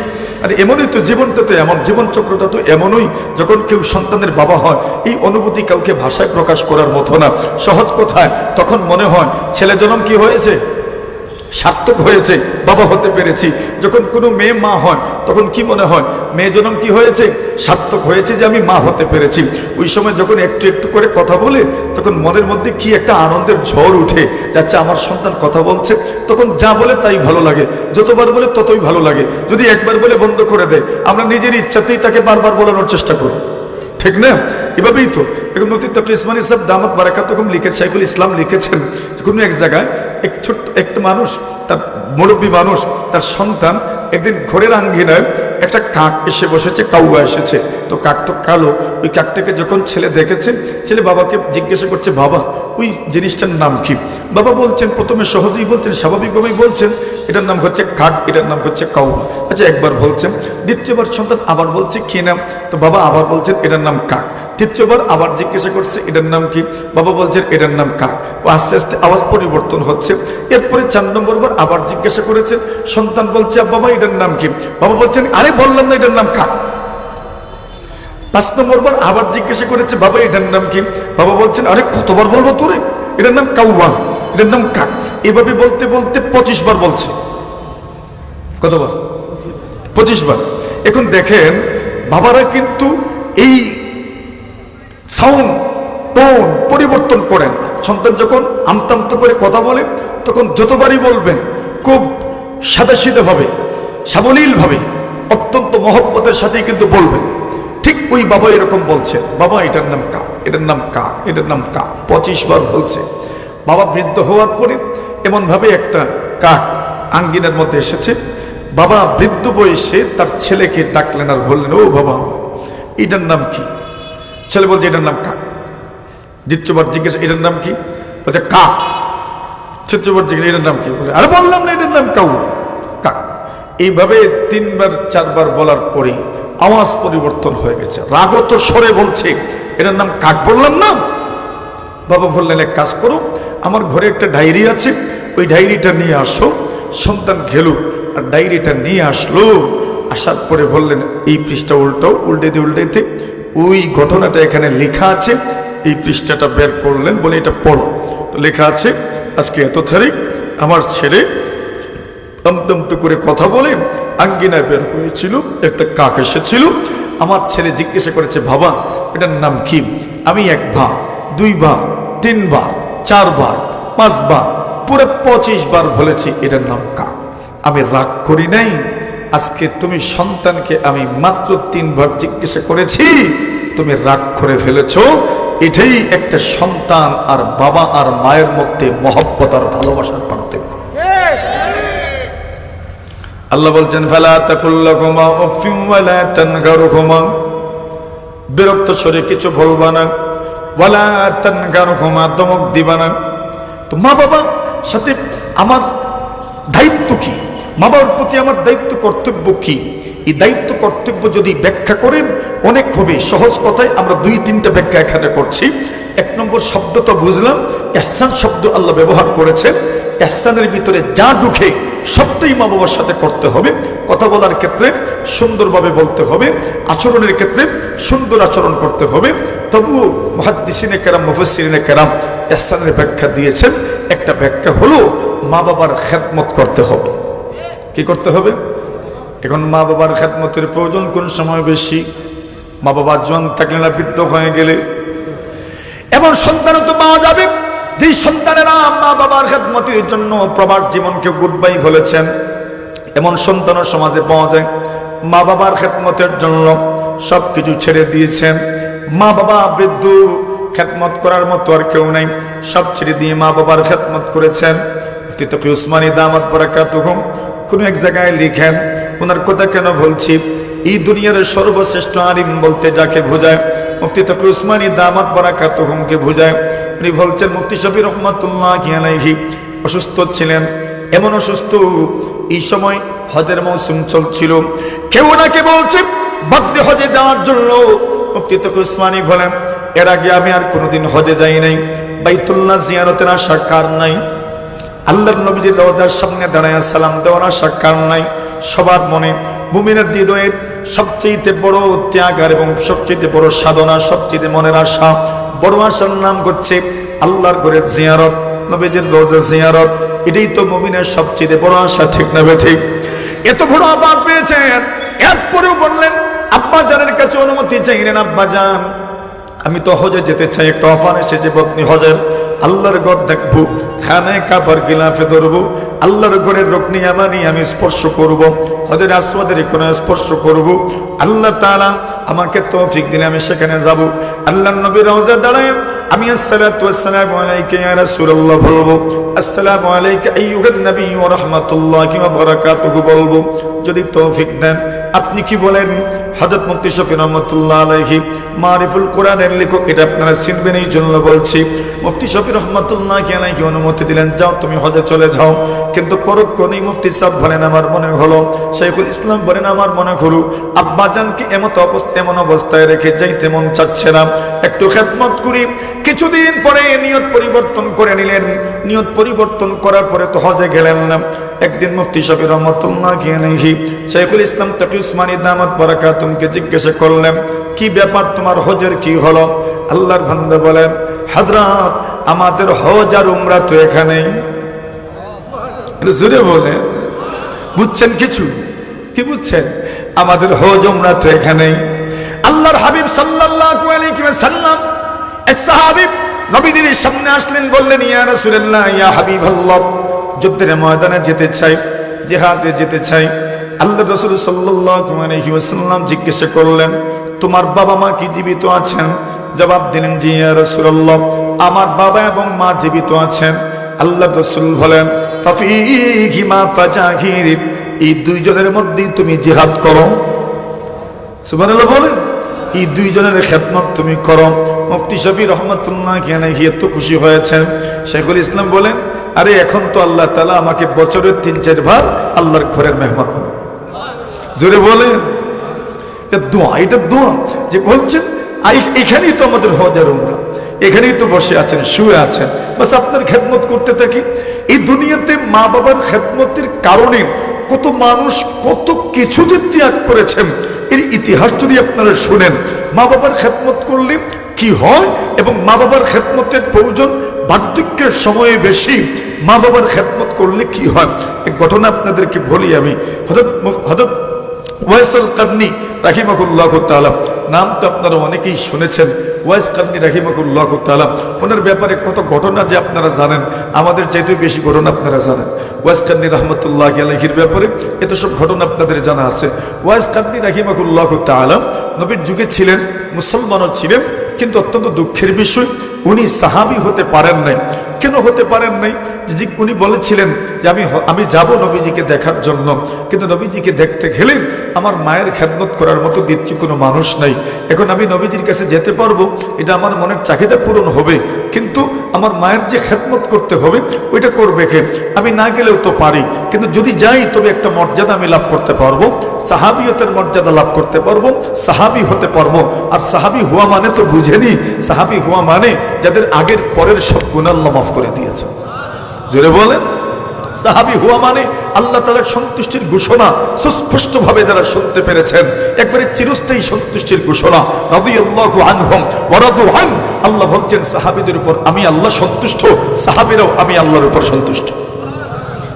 [SPEAKER 1] আর এমনই তো জীবনটা তো এমন, জীবন চক্রটা তো এমনই। যখন কেউ সন্তানের বাবা হয়, এই অনুভূতি কাউকে ভাষায় প্রকাশ করার মতো না, সহজ কথায় তখন মনে হয় ছেলে জন্ম কি হয়েছে, সার্থক হয়েছে, বাবা হতে পেরেছি। যখন কোনো মেয়ে মা হয় তখন কি মনে হয়, মেয়ে জন্ম কি হয়েছে, সার্থক হয়েছে যে আমি মা হতে পেরেছি। ওই সময় যখন একটু একটু করে কথা বলে তখন মনের মধ্যে কি একটা আনন্দের ঝড় উঠে যাচ্ছে, আমার সন্তান কথা বলছে, তখন যা বলে তাই ভালো লাগে, যতবার বলে ততই ভালো লাগে। যদি একবার বলে বন্ধ করে দেয়, আমরা নিজের ইচ্ছাতেই তাকে বারবার বলানোর চেষ্টা করি, ঠিক না? এভাবেই তো এখন মুফতি তাকি উসমানী সাহেব দামাত বারাকাতুহুম লিখেছেন, শাইখুল ইসলাম লিখেছেন, কোনো এক জায়গায় এক ছোট্ট একটা মানুষ, তার মুরব্বী মানুষ, তার সন্তান একদিন ঘরের আঙ্গিনায় একটা কাক এসে বসেছে, কাউয়া এসেছে। তো কাক তো কালো, ওই কাকটাকে যখন ছেলে দেখেছে, ছেলে বাবাকে জিজ্ঞাসা করছে, বাবা ওই জিনিসটার নাম কি? বাবা বলছেন, প্রথমে সহজেই বলছেন, স্বাভাবিকভাবেই বলছেন, এটার নাম হচ্ছে কাক, এটার নাম হচ্ছে কাউয়া। আচ্ছা, একবার বলছেন, দ্বিতীয়বার সন্তান আবার বলছে কি নাম? তো বাবা আবার বলছেন এটার নাম কাক। তৃতীয়বার আবার জিজ্ঞাসা করছে এটার নাম কি? বাবা বলছেন এটার নাম কাক। ও আস্তে আস্তে আওয়াজ পরিবর্তন হচ্ছে। এরপরে 4 নম্বর বার আবার জিজ্ঞাসা করেছেন, সন্তান বলছে বাবা এটার নাম কি? বাবা বলছেন আরে বললাম না এটার নাম কাক। 5 নম্বর বার আবার জিজ্ঞাসা করেছে, বাবা এটার নাম কি? বাবা বলছেন আরে কতবার বলবো তোরে, এটার নাম কাউয়া, এটার নাম কাক। এভাবে বলতে বলতে 25 বার বলছে। কতবার? 25 বার। এখন দেখেন বাবারা কিন্তু এই সাউন্ড টোন পরিবর্তন করেন। সন্তান যখন আমতামতো করে কথা বলে তখন যতবারই বলবেন খুব সাদাসিধে ভাবে, সাবলীল ভাবে, অত্যন্ত মহব্বতের সাথেই কিন্তু বলবেন। ঠিক ওই বাবা এরকম বলছে, বাবা এটার নাম কাক, এটার নাম কাক, এটার নাম কাক, 25 বার বলছে। বাবা বৃদ্ধ হওয়ার পরে এমনভাবে একটা কাক আঙ্গিনার মধ্যে এসেছে। বাবা বৃদ্ধ বয়সে তার ছেলেকে ডাকলেন আর বললেন, ও বাবা এটার নাম কি? ছেলে বলছে এটার নাম কাক। দ্বিতীয়বার জিজ্ঞেস এটার নাম কি? বলছে কাক। তৃতীয়বার জিজ্ঞেস এটার নাম কি? বলে আরে বললাম না এটার নাম কাউয়া, কাক। এইভাবে 3 বার 4 বার বলার পরে আওয়াজ পরিবর্তন হয়ে গেছে। রাগত স্বরে বলছে এটার নাম কাক বললাম না? বাবা বললেন এক কাজ করো, আমার ঘরে একটা ডায়েরি আছে, ওই ডায়েরিটা নিয়ে আসো। সন্তান গেল আর ডায়েরিটা নিয়ে আসলো। আসার পরে বললেন এই পৃষ্ঠা উল্টাও। উল্টাইতে উল্টাইতে ওই ঘটনাটা এখানে লেখা আছে, এই পৃষ্ঠাটা বের করলেন, বলে এটা পড়ো। তো লেখা আছে আজকে এত তারিখ আমার ছেলে তমতমতো করে কথা বলে আঙ্গিনায় বের হয়েছিল, একটা কাক এসেছিল। আমার ছেলে জিজ্ঞাসা করেছে বাবা এটার নাম কি? আমি 1 বার 2 বার 3 বার 4 বার 5 বার পুরো 25 বার বলেছি এটার নাম কাক। আমি রাগ করি নাই। আজকে তুমি সন্তানকে আমি মাত্র 3 বার জিজ্ঞাসা করেছি, তুমি রাগ করে ফেলেছ। এটাই একটা সন্তান আর বাবা আর মায়ের মধ্যে মহব্বত আর ভালোবাসার পার্থক্য। আল্লাহ বলছেন ফালা তাকুল্লাকুমা উফিম ওয়ালা তানগারুকুমা, বিরক্ত স্বরে কিছু বলবা না। ওয়ালা তানগারুকুমা, ধমক দিবা না। তো মা বাবা সাথে আমার দায়িত্ব কি? মা বাবার প্রতি আমার দায়িত্ব কর্তব্য কি? এই দায়িত্ব কর্তব্য যদি ব্যাখ্যা করেন অনেক হবে। সহজ কথায় আমরা 2-3টা ব্যাখ্যা এখানে করছি। 1 নম্বর শব্দ তো বুঝলাম, ইহসান শব্দ আল্লাহ ব্যবহার করেছেন। ইহসানের ভিতরে যা ঢুকে সবটাই মা বাবার সাথে করতে হবে। কথা বলার ক্ষেত্রে সুন্দরভাবে বলতে হবে, আচরণের ক্ষেত্রে সুন্দর আচরণ করতে হবে। তবুও মুহাদ্দিসিনে কেরাম, মুফাসসিরিনে কেরাম ইহসানের ব্যাখ্যা দিয়েছেন। একটা ব্যাখ্যা হলো মা বাবার খেদমত করতে হবে। কি করতে হবে? এখন মা বাবার খেদমতের প্রয়োজন কোন সময় বেশি? মা বাবা জোয়ান থাকলে না বৃদ্ধ হয়ে গেলে? এমন সন্তানও তো পাওয়া যাবে যেই সন্তানেরা মা বাবার খেদমতের জন্য প্রবাস জীবনকে গুড বাই বলেছেন। এমন সন্তানও সমাজে পাওয়া যায় মা বাবার খেদমতের জন্য সবকিছু ছেড়ে দিয়েছেন। মা বাবা বৃদ্ধ, খেদমত করার মতো আর কেউ নাই, সব ছেড়ে দিয়ে মা বাবার খেদমত করেছেন। মুফতি তকি উসমানী দামাত বারাকাতুহুম কোন এক জায়গায় লিখেন, ওনার কথা কেন বলছি, এই দুনিয়ার সর্বশ্রেষ্ঠ আলিম বলতে যাকে বোঝায় মুফতি তকি উসমানী দামাত বারাকাতুহুমকে বোঝায়। উনি বলছেন মুফতি শফি রহমাতুল্লাহি আলাইহি অসুস্থ ছিলেন। এমন অসুস্থ, এই সময় হজের মৌসুম চলছিল। কেউ নাকি বলছে বদরে হজে যাওয়ার জন্য। মুফতি তকি উসমানী বলেন এর আগে আমি আর কোনোদিন হজে যাই নাই, বাইতুল্লাহ জিয়ারতের আশা কার নাই, আল্লাহর নবীজির রওজার সামনে দাঁড়ায় সালাম দেওয়ার আশা কার নাই? সবার মনে মুমিনের হৃদয়ের সবচেয়ে বড় ত্যাগ এবং সবচেয়ে বড় সাধনা, সবচেয়ে মনের আশা, বড় আশার নাম হচ্ছে আল্লাহর ঘরের জিয়ারত, নবীজির রওজা জিয়ারত। এটাই তো মুমিনের সবচেয়ে বড় আশা, ঠিক না ঠিক? এত বড় আবাদ পেয়েছেন, এরপরেও বললেন আব্বা জানের কাছে অনুমতি চাইলেন, আব্বা জান আমি তো হজে যেতে চাই, একটা অফার এসেছে বদনি হজের, আল্লাহর ঘর দেখবো, খানায় কাবার গিলাফে ধরবো, আল্লাহর ঘরের রুকনি ইয়ামানি আমি স্পর্শ করব, হজের আসওয়াদের কোণে স্পর্শ করব। আল্লাহ তাআলা আমাকে তৌফিক দিলে আমি সেখানে যাব। আল্লাহর নবীর রওজা দাঁড়ায় আমি আসসালাতু ওয়াসসালামু আলাইকা ইয়া রাসূলুল্লাহ বলবো, আসসালামু আলাইকা আইয়ুহান নবী ওয়া রাহমাতুল্লাহি ওয়া বারাকাতুহু বলবো। যদি তৌফিক দেন। আপনি কি বলেন? হযরত মুফতি শফি রহমাতুল্লাহ আলাইহি মারিফুল কোরআনের লেখক, এটা আপনারা চিনবেন এই জন্য বলছি। মুফতি শফি রহমাতুল্লাহ আলাইহি অনুমতি দিলেন, যাও তুমি হজে চলে যাও। কিন্তু পরক্ষণেই মুফতি সাহেব বলেন, আমার মনে হলো, শাইখুল ইসলাম বলেন, আমার মনে হলো আব্বাজানকে এমন অবস্থায় রেখে যাইতে মন চাচ্ছে না, একটু খেদমত করি। কিছুদিন পরে নিয়ত পরিবর্তন করে নিলেন। নিয়ত পরিবর্তন করার পরে তো হজে গেলেন না। একদিন মুফতি শফি রহমাতুল্লাহ আলাইহি শাইখুল ইসলাম তাকি উসমানী দামাত বারাকাতুহুকে জিজ্ঞাসা করলেন, কি ব্যাপার, তোমার হজের কি হলো? আল্লাহর বান্দা বলেন, হযরত আমাদের হজ আর উমরা তো এখানেই। জোরে বলে, বুঝছেন কিছু? কি বুঝছেন? আমাদের হজ উমরা তো এখানেই। আল্লাহর হাবিব সাল্লাল্লাহু আলাইহি ওয়াসাল্লাম এক সাহাবী নবীদের সামনে আসলেন, বললেন, ইয়া রাসূলুল্লাহ, ইয়া হাবিবাল্লাহ, যুদ্ধের ময়দানে যেতে চাই, জিহাদে যেতে চাই। আল্লাহর রাসূল সাল্লাল্লাহু আলাইহি ওয়াসাল্লাম জিজ্ঞাসা করলেন, তোমার বাবা মা কি জীবিত আছেন? জবাব দিলেন, জি ইয়া রাসূলুল্লাহ, আমার বাবা এবং মা জীবিত আছেন। আল্লাহর রাসূল বলেন, ফাফিহিমা ফাজাহির, এই দুইজনের মধ্যেই তুমি জিহাদ করো। সুবহানাল্লাহ বলেন, এই দুইজনের খেদমত তুমি করো। মুফতি শফি রহমাতুল্লাহ আলাইহি এত খুশি হয়েছেন। শাইখুল ইসলাম বলেন, আরে এখন তো আল্লাহ তাআলা আমাকে বছরের 3-4 বার আল্লাহর ঘরের মেহমান বানান। জোরে বলেন, এটা দোয়া, এটা দোয়া যে বলছেন এখানেই তো আমাদের হজ আর উমরা, এখানেই তো বসে আছেন, শুয়ে আছেন, বাস আপনার খেদমত করতে থাকি। এই দুনিয়াতে মা বাবার খেদমতের কারণে কত মানুষ কত কিছু যে ত্যাগ করেছেন, এর ইতিহাস যদি আপনারা শুনেন, মা বাবার খেদমত করলে কি হয় এবং মা বাবার খেদমতের প্রয়োজন বার্ধক্যের সময়ে বেশি, মা বাবার খেদমত করলে কি হয়, এক ঘটনা আপনাদেরকে বলি আমি। হযরত ওয়াইস আল কারনী রাহিমাহুল্লাহু তাআলা, নাম তো আপনারা অনেকেই শুনেছেন, ওয়াইস কারনী রাহিমাহুল্লাহু তাআলা, ওনার ব্যাপারে কত ঘটনা যে আপনারা জানেন, আমাদের চাইতে বেশি ঘটনা আপনারা জানেন ওয়াইস কারনী রাহমাতুল্লাহি আলাইহির ব্যাপারে। এত সব ঘটনা আপনাদের জানা আছে। ওয়াইস কারনী রাহিমাহুল্লাহু তাআলা নবীর যুগে ছিলেন, মুসলমানও ছিলেন, কিন্তু অত্যন্ত দুঃখের বিষয় উনি সাহাবী হতে পারেন নাই। কেন হতে পারেন নাই? যে উনি বলেছিলেন যে আমি যাব নবীজিকে দেখার জন্য, কিন্তু নবীজিকে দেখতে গেলে আমার মায়ের খেদমত করার মতো দ্বিতীয় কোনো মানুষ নাই। এখন আমি নবীজির কাছে যেতে পারবো, এটা আমার মনের চাহিদা পূরণ হবে, কিন্তু আমার মায়ের যে খেদমত করতে হবে ওইটা করবে কে? আমি না গেলেও তো পারি, কিন্তু যদি যাই তবে একটা মর্যাদা আমি লাভ করতে পারবো, সাহাবিয়তের মর্যাদা লাভ করতে পারবো, সাহাবি হতে পারবো। আর সাহাবি হওয়া মানে তো বুঝেনি, সাহাবি হওয়া মানে যাদের আগের পরের সব গুনাহ আল্লাহ মাফ করে দিয়েছে। জোরে বলেন, সাহাবী হওয়া মানে আল্লাহ তাআলার সন্তুষ্টির ঘোষণা সুস্পষ্টভাবে যারা শুনতে পেরেছেন, একবারে চিরস্থায়ী সন্তুষ্টির ঘোষণা। রাদিয়াল্লাহু আনহুম ওয়া রাদু আন, আল্লাহ বলছেন সাহাবীদের উপর আমি আল্লাহ সন্তুষ্ট, সাহাবীরাও আমি আল্লাহর উপর সন্তুষ্ট।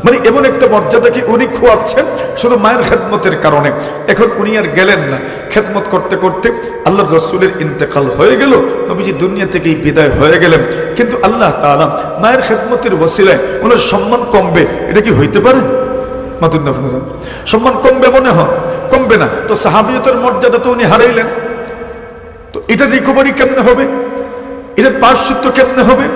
[SPEAKER 1] মানে এমন একটা মর্যাদাকে উনি খোয়াচ্ছেন শুধু মায়ের খেদমতের কারণে। এখন উনি আর গেলেন না, খেদমত করতে করতে আল্লাহর রাসূলের ইন্তেকাল হয়ে গেল, নবীজি দুনিয়া থেকেই বিদায় হয়ে গেলেন। কিন্তু আল্লাহ তাআলা মায়ের খেদমতের ওসিলায় ওনার সম্মান কমবে, এটা কি হইতে পারে? সম্মান কমবে মনে হয়? কমবে না। তো সাহাবিয়তের মর্যাদা তো উনি হারাইলেন, তো এটা রিকভারি কেমনে হবে? এটার পার্শ্বত্ব কেমনে হবে?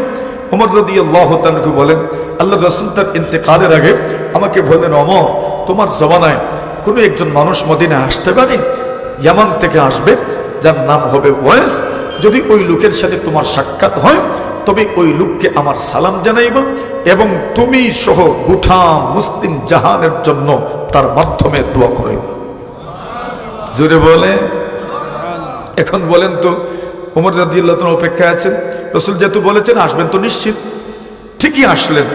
[SPEAKER 1] ওমর রাদিয়াল্লাহু তাআলা বলেন, আল্লাহ রাসূল তার ইন্তেকালের আগে আমাকে বললেন, ওমর, তোমার জমানায় কোনো একজন মানুষ মদিনায় আসতে পারে, ইয়ামান থেকে আসবে, যার নাম হবে ওয়াইস। যদি ওই লোকের সাথে তোমার সাক্ষাৎ হয় তবে ওই লোককে আমার সালাম জানাইব এবং তুমি সহ গোটা মুসলিম জাহানের জন্য তার মাধ্যমে দোয়া করাইব। জোরে বলে। এখন বলেন তো, ওমর রাদিয়াল্লাহু তাআলা অপেক্ষায় আছেন, রাসূল যেহেতু বলেছেন আসবেন তো নিশ্চিত, ঠিকই আসলেন।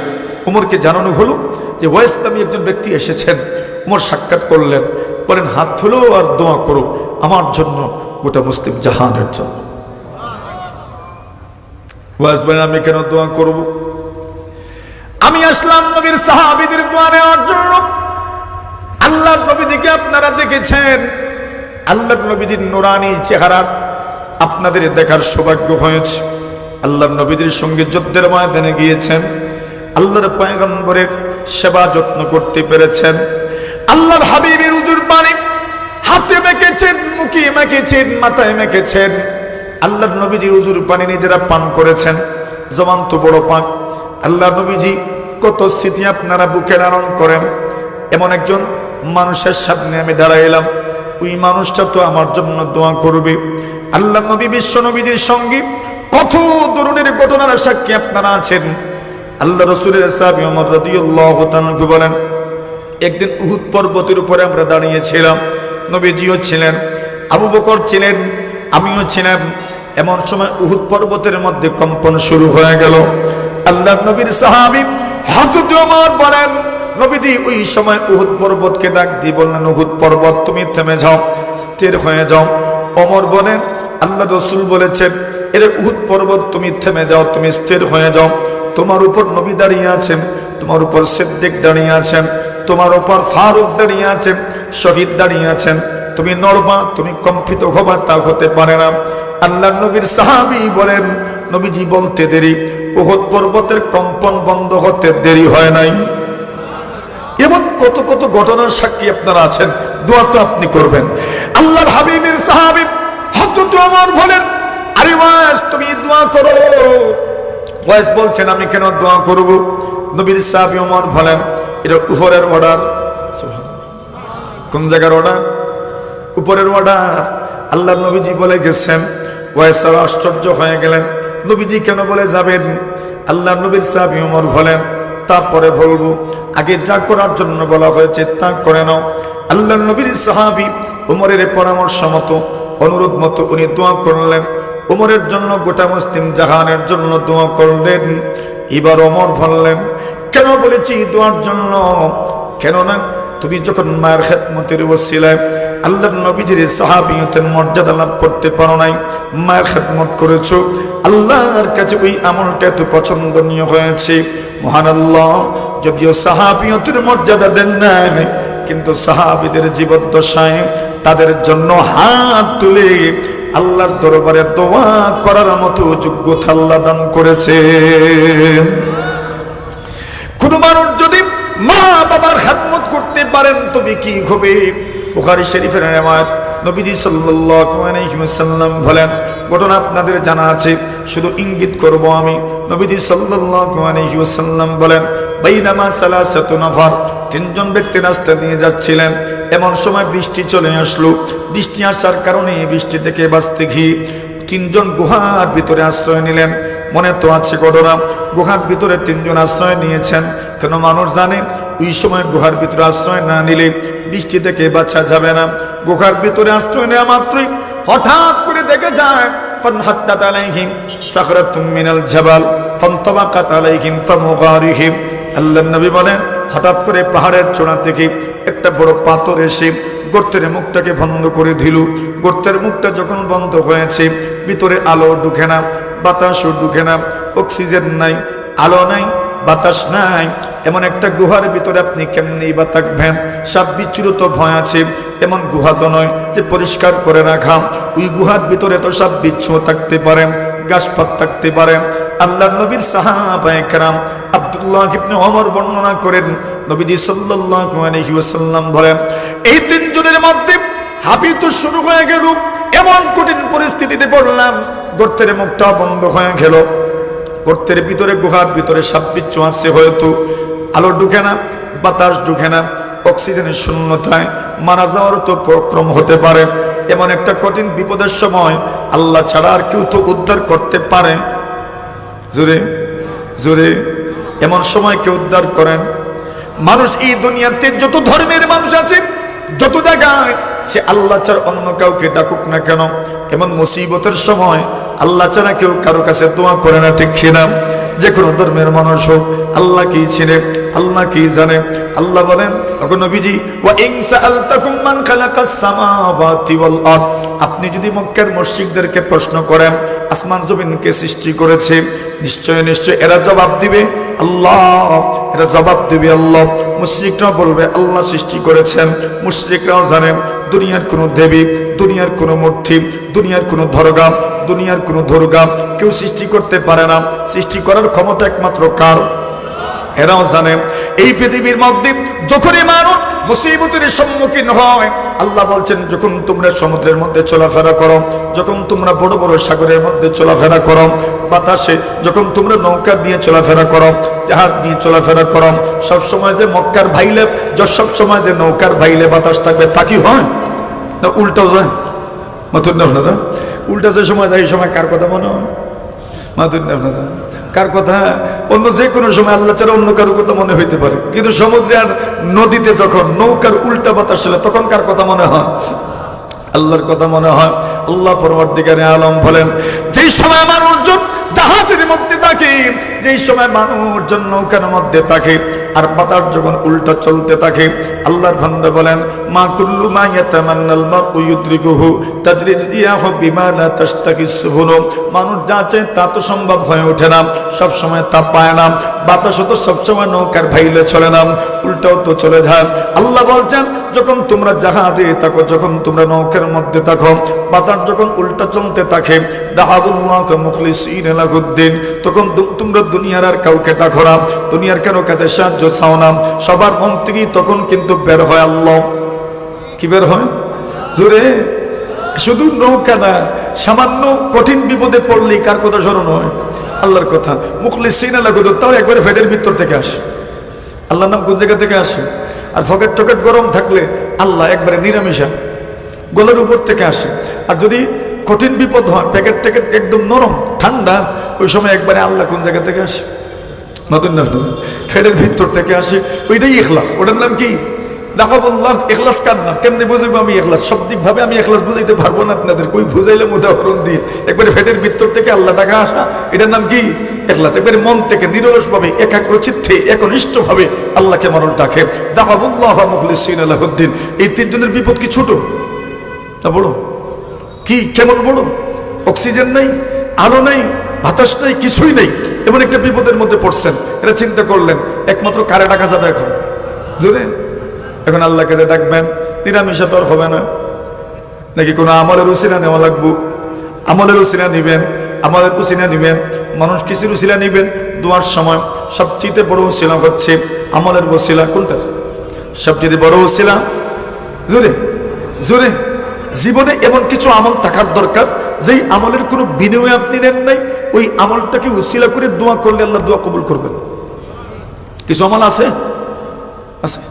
[SPEAKER 1] ওমরকে জানানো হলো যে ওয়াইস নামী একজন ব্যক্তি এসেছেন। ওমর সাক্ষাৎ করলেন, বলেন হাত ধুলো আর দোয়া করো আমার জন্য, গোটা মুসলিম জাহানের জন্য। ওয়াইস বলেন, আমি কেন দোয়া করব? আমি আসলাম নবীর সাহাবীদের দোয়া নেওয়ার জন্য। আল্লাহর নবীজিকে আপনারা দেখেছেন, আল্লাহর নবীজির নূরানি চেহারা আপনাদের দেখার সৌভাগ্য হয়েছে। আল্লাহর নবীদের সঙ্গে যুদ্ধের ময়দানে গিয়েছেন, আল্লাহর পয়গম্বরের সেবা যত্ন করতে পেরেছেন। আল্লাহর হাবিবের উজুর পানি হাতে মেখেছেন, মুখে মেখেছেন, মাথায় মেখেছেন। আল্লাহর নবীজির উজুর পানি নিজেরা পান করেছেন, জবান তো বড় পান। আল্লাহর নবীজি কত স্মৃতি আপনারা বুকে ধারণ করেন। এমন একজন মানুষের সামনে আমি দাঁড়াইলাম, ওই মানুষটা তো আমার জন্য দোয়া করবে। আল্লাহ নবী বিশ্ব নবীদের সঙ্গে কত ধরনের ঘটনার সাক্ষী আপনারা আছেন। আল্লাহ রাসূলের সাহাবী ওমর রাদিয়াল্লাহু তাআলা বলেন, একদিন উহুদ পর্বতের উপরে আমরা দাঁড়িয়েছিলাম, নবীজিও ছিলেন, আবু বকর ছিলেন, আমিও ছিলাম। এমন সময় উহুদ পর্বতের মধ্যে কম্পন শুরু হয়ে গেল। আল্লাহ নবীর সাহাবী হযরত ওমর বলেন, নবীজি ওই সময় উহুদ পর্বতকে ডাক দিয়ে বললেন, উহুদ পর্বত তুমি থেমে যাও, স্থির হয়ে যাও। ওমর বলেন, আল্লাহ রাসূল বলেছেন, এর উহুদ পর্বত তুমি থেমে যাও, তুমি স্থির হয়ে যাও। তোমার উপর নবী দাঁড়িয়ে আছেন, তোমার উপর সিদ্দিক দাঁড়িয়ে আছেন, তোমার উপর ফারুক দাঁড়িয়ে আছেন, শহীদ দাঁড়িয়ে আছেন। তুমি নড়বা, তুমি কম্পিত হবা, তা হতে পারে না। আল্লাহ নবীর সাহাবী বলেন, নবীজি বলতে দেরি, উহুদ পর্বতের কম্পন বন্ধ হতে দেরি হয় নাই। এমন কত কত ঘটনার সাক্ষী আপনারা আছেন। দোয়া তো আপনি করবেন। আল্লাহর হাবিবের সাহাবী হযরত ওমর বলেন, আরে ওয়াস তুমি দোয়া করো। ওয়াস বলছেন, আমি কেন দোয়া করব? নবীর সাহাবী ওমর বলেন, এটা উপরের অর্ডার। কোন জায়গার অর্ডার? উপরের অর্ডার। আল্লাহ নবীজি বলে গেছেন। ওয়াস আশ্চর্য হয়ে গেলেন, নবীজি কেন বলে যাবেন? আল্লাহ নবীর সাহাবী ওমর বলেন, তারপরে বলবো, আগে যা করার জন্য বলা হয়েছে তা করে নাও। আল্লাহ নবীর সাহাবী ওমরের পরামর্শ মতো, অনুরোধ মতো উনি দোয়া করলেন। ওমরের জন্য, গোটা মুসলিম জাহানের জন্য দোয়া করলেন। এবার ওমর বললেন, কেন বলেছি দোয়ার জন্য? কেননা তুমি যখন মায়ের খেদমতের ওসিলায় আল্লাহর নবীজির সাহাবিয়তের মর্যাদা লাভ করতে পারো নাই, মায়ের খেদমত করেছো, আল্লাহর কাছে ওই আমলটা এত পছন্দনীয় হয়েছে। মহান আল্লাহ যদিও সাহাবিয়তের মর্যাদা দেন নাই, কিন্তু সাহাবীদের জীবদ্দশায় তাদের জন্য হাত তুলে আল্লাহর দরবারে দোয়া করার মতো যোগ্যতা আল্লাহ দান করেছে। কোন মানুষ যদি মা বাবার খেদমত করতে পারেন তবে কি হবে? বুখারী শরীফের riwayat, নবীজি সাল্লাল্লাহু আলাইহি ওয়াসাল্লাম বলেন, ঘটনা আপনাদের জানা আছে, শুধু ইঙ্গিত করব আমি। নবীজি সাল্লাল্লাহু আলাইহি ওয়াসাল্লাম বলেন, বাইনামা সালাসাতু নাফার, তিনজন ব্যক্তি রাস্তা দিয়ে যাচ্ছিলেন। এমন সময় বৃষ্টি চলে আসলো। বৃষ্টি আসার কারণে বৃষ্টি থেকে বাঁচতে গিয়ে তিনজন গুহার ভিতরে আশ্রয় নিলেন। মনে তো আছে ঘটনা, গুহার ভিতরে তিনজন আশ্রয় নিয়েছেন। কেন মানুষ জানে ওই সময় গুহার ভিতরে আশ্রয় না নিলে বৃষ্টি থেকে বাঁচা যাবে না। গুহার ভিতরে আশ্রয় নেওয়া মাত্রই হঠাৎ করে দেখে যায়, ফানহাত্তাত আলাইহিম সাখরাতুম মিনাল জাবাল ফানতাবাকাত আলাইহিম ফামুগারিহিম। আল্লাহর নবী বলেন, হঠাৎ করে পাহাড়ের চূড়া থেকে একটা বড় পাথর এসে গর্তের মুখটাকে বন্ধ করে দিল। গর্তের মুখটা যখন বন্ধ হয়েছে, ভিতরে আলো ঢুকে না, বাতাসও ঢুকে না, অক্সিজেন নাই, আলো নাই, বাতাস নাই। এমন একটা গুহার ভিতরে আপনি কেমনি বা থাকবেন? সাপ বিচ্ছুর তো ভয় আছে। এমন গুহা তো নয় যে পরিষ্কার করে রাখা। ওই গুহার ভিতরে তো সাপ বিচ্ছু থাকতে পারে, গাছপাত থাকতে পারে। আল্লাহর নবীর সাহাবায়ে কেরাম আব্দুল্লাহ ইবনে ওমর বর্ণনা করেন, নবীজি সাল্লাল্লাহু আলাইহি ওয়াসাল্লাম বলেন, এই তিনজনের মধ্যে হাবিত শুরু হয়ে গেল। এমন কঠিন পরিস্থিতিতে পড়লাম, গর্তের মুখটা বন্ধ হয়ে গেল। গর্তের ভিতরে, গুহার ভিতরে সাপ বিচ্ছু আছে, হয়তো আলো ঢুকে না, বাতাস ঢুকে না, অক্সিজেনের শূন্যতায় মারা যাওয়ার তো প্রক্রম হতে পারে। এমন একটা কঠিন বিপদের সময় আল্লাহ ছাড়া আর কেউ তো উদ্ধার করতে পারে? জোরে জোরে, এমন সময় কে উদ্ধার করেন? মানুষ এই দুনিয়াতে যত ধর্মের মানুষ আছে, যত জায়গায় সে আল্লাহ ছাড়া অন্য কাউকে ডাকুক না কেন, এমন মুসিবতের সময় আল্লাহ ছাড়া কেউ কারো কাছে দোয়া করে না, ঠিক কিনা? যে কোনো ধর্মের মানুষ হোক, আল্লাহ কি চিনে, আল্লাহ কি জানে। আল্লাহ বলেন, নবীজি, ওয়া ইন সাআলতাকুম মান খালাকাস সামাওয়াতি ওয়াল আরদ, আপনি যদি মক্কার মুশরিকদেরকে প্রশ্ন করেন আসমান জমিনকে সৃষ্টি করেছে, নিশ্চয় নিশ্চয় এরা জবাব দিবে আল্লাহ, এরা জবাব দিবে আল্লাহ। মুশরিকরা বলবে আল্লাহ সৃষ্টি করেছেন। মুশরিকরাও জানে দুনিয়ার কোনো দেবী, দুনিয়ার কোনো মূর্তি, দুনিয়ার কোনো দরগা, দুনিয়ার কোনো দরগা কেউ সৃষ্টি করতে পারে না। সৃষ্টি করার ক্ষমতা একমাত্র কার? এরাও জানে এই পৃথিবীর মধ্যে যখনই মানুষ মুসিবতের সম্মুখীন হয়। আল্লাহ বলছেন যখন তোমরা সমুদ্রের মধ্যে চলাফেরা করো, যখন তোমরা বড় বড় সাগরের মধ্যে চলাফেরা করো, বাতাসে যখন তোমরা নৌকা দিয়ে চলাফেরা করো, জাহাজ দিয়ে চলাফেরা করো, সবসময় যে মক্কার ভাইলে, সবসময় যে নৌকার ভাইলে বাতাস থাকবে তা কি হয় না উল্টো যায়? মাতুন না আপনারা? উল্টা যে সময় যায় এই সময় কার কথা মনে হয়? মাতুন না আপনারা? কার কথা? অন্য যে কোনো সময় আল্লাহ ছাড়া অন্য কারো কথা মনে হইতে পারে, কিন্তু সমুদ্রে আর নদীতে যখন নৌকার উল্টা বাতাস চলে তখন কার কথা মনে হয়? আল্লাহর কথা মনে হয়। আল্লাহ পরবর্তীকারে আলম বলেন, যেই সময় মানুষজন জাহাজের মধ্যে থাকে, যেই সময় মানুষজন নৌকার মধ্যে থাকে আর বাতাস যখন উল্টা চলতে থাকে, আল্লাহর বান্দা বলেন, মা কুল্লু মা ইয়াতামান্নাল মারউ ইউদরিকুহু তাজরির রিয়াহু বিমা লা তাশতাকি সুহুনু। মানুষ যা চায় তা তো সম্ভব হয়ে ওঠে না, সব সময় তা পায় না। বাতাস তো সব সময় নৌকার ভাইলে চলে না, উল্টাও তো চলে যায়। আল্লাহ বলছেন যখন তোমরা জাহাজে থাকো, যখন তোমরা নৌকার মধ্যে থাকো, বাতাস যখন উল্টা চলতে থাকে, দাআবুল্লাহ মুখলিসিন লাহুদ্দিন, তখন তোমরা দুনিয়ার আর কাউকে ডাকো না, দুনিয়ার কারো কাছে সাহায্য চাও না, সবার মন থেকেই তখন কিন্তু বের হয় আল্লাহ। কি বের হয়? জোরে। শুধু নৌকা না, সামান্য কঠিন বিপদে পড়লেই কার কথা স্মরণ হয়? আল্লাহর কথা। মুখলিসিন লাহুদ্দিন, তাও একবারে ফেটের ভিতর থেকে আসে। আল্লাহর নাম কোন জায়গা থেকে আসে? আর ফকেট টকেট গরম থাকলে আল্লাহ একবারে নিরামিষা গলার উপর থেকে আসে। আর যদি কঠিন বিপদ হয়, প্যাকেট ট্যাকেট একদম নরম ঠান্ডা, ওই সময় একবারে আল্লাহ কোন জায়গা থেকে আসে? নতুন না, ফেরের ভিতর থেকে আসে। ওইটাই ইখলাস। ওটার নাম কি? দাআবুল্লাহ। ইখলাস কার নাম? কেমনে বুঝাবো আমি ইখলাস? শাব্দিক ভাবে আমি ইখলাস বুঝাইতে পারবো না আপনাদের, কই বুঝাইলাম উদাহরণ দিয়ে। একবারে ফেটের ভিতর থেকে আল্লাহ টাকা আসা, এটার নাম কি? ইখলাস। একবারে মন থেকে নিরলস ভাবে, একাগ্র চিত্তে, একনিষ্ঠ ভাবে আল্লাহকে মানুষ ডাকে। দাআবুল্লাহ মুখলিসিন লাহুদ্দিন। এই তিনজনের বিপদ কি ছোট না বড়? কি কেমন বড়? অক্সিজেন নাই, আলো নাই, বাতাস নাই, কিছুই নেই, এমন একটা বিপদের মধ্যে পড়ছেন। এরা চিন্তা করলেন একমাত্র কারে ডাকা যাবে এখন? জোরে। এখন আল্লাহকে যে ডাকবেন, নিরামিষা তো আর হবে না, নাকি কোনো আমলের উসিলা নেওয়া লাগবো? আমলের উসিলা নিবেন, আমলের উসিলা নিবেন, মানুষ কিছুর উসিলা নিবেন। দোয়ার সময় সবচেয়ে বড় উসিলা হচ্ছে আমলের ওসিলা। কোনটা সবচেয়ে বড় উসিলা? জোরে জোরে। জীবনে এমন কিছু আমল থাকার দরকার যেই আমলের কোনো বিনিময় আপনি নেন নাই, ওই আমলটাকে উসিলা করে দোয়া করলে আল্লাহ দোয়া কবুল করবেন। কিছু আমল আছে? আছে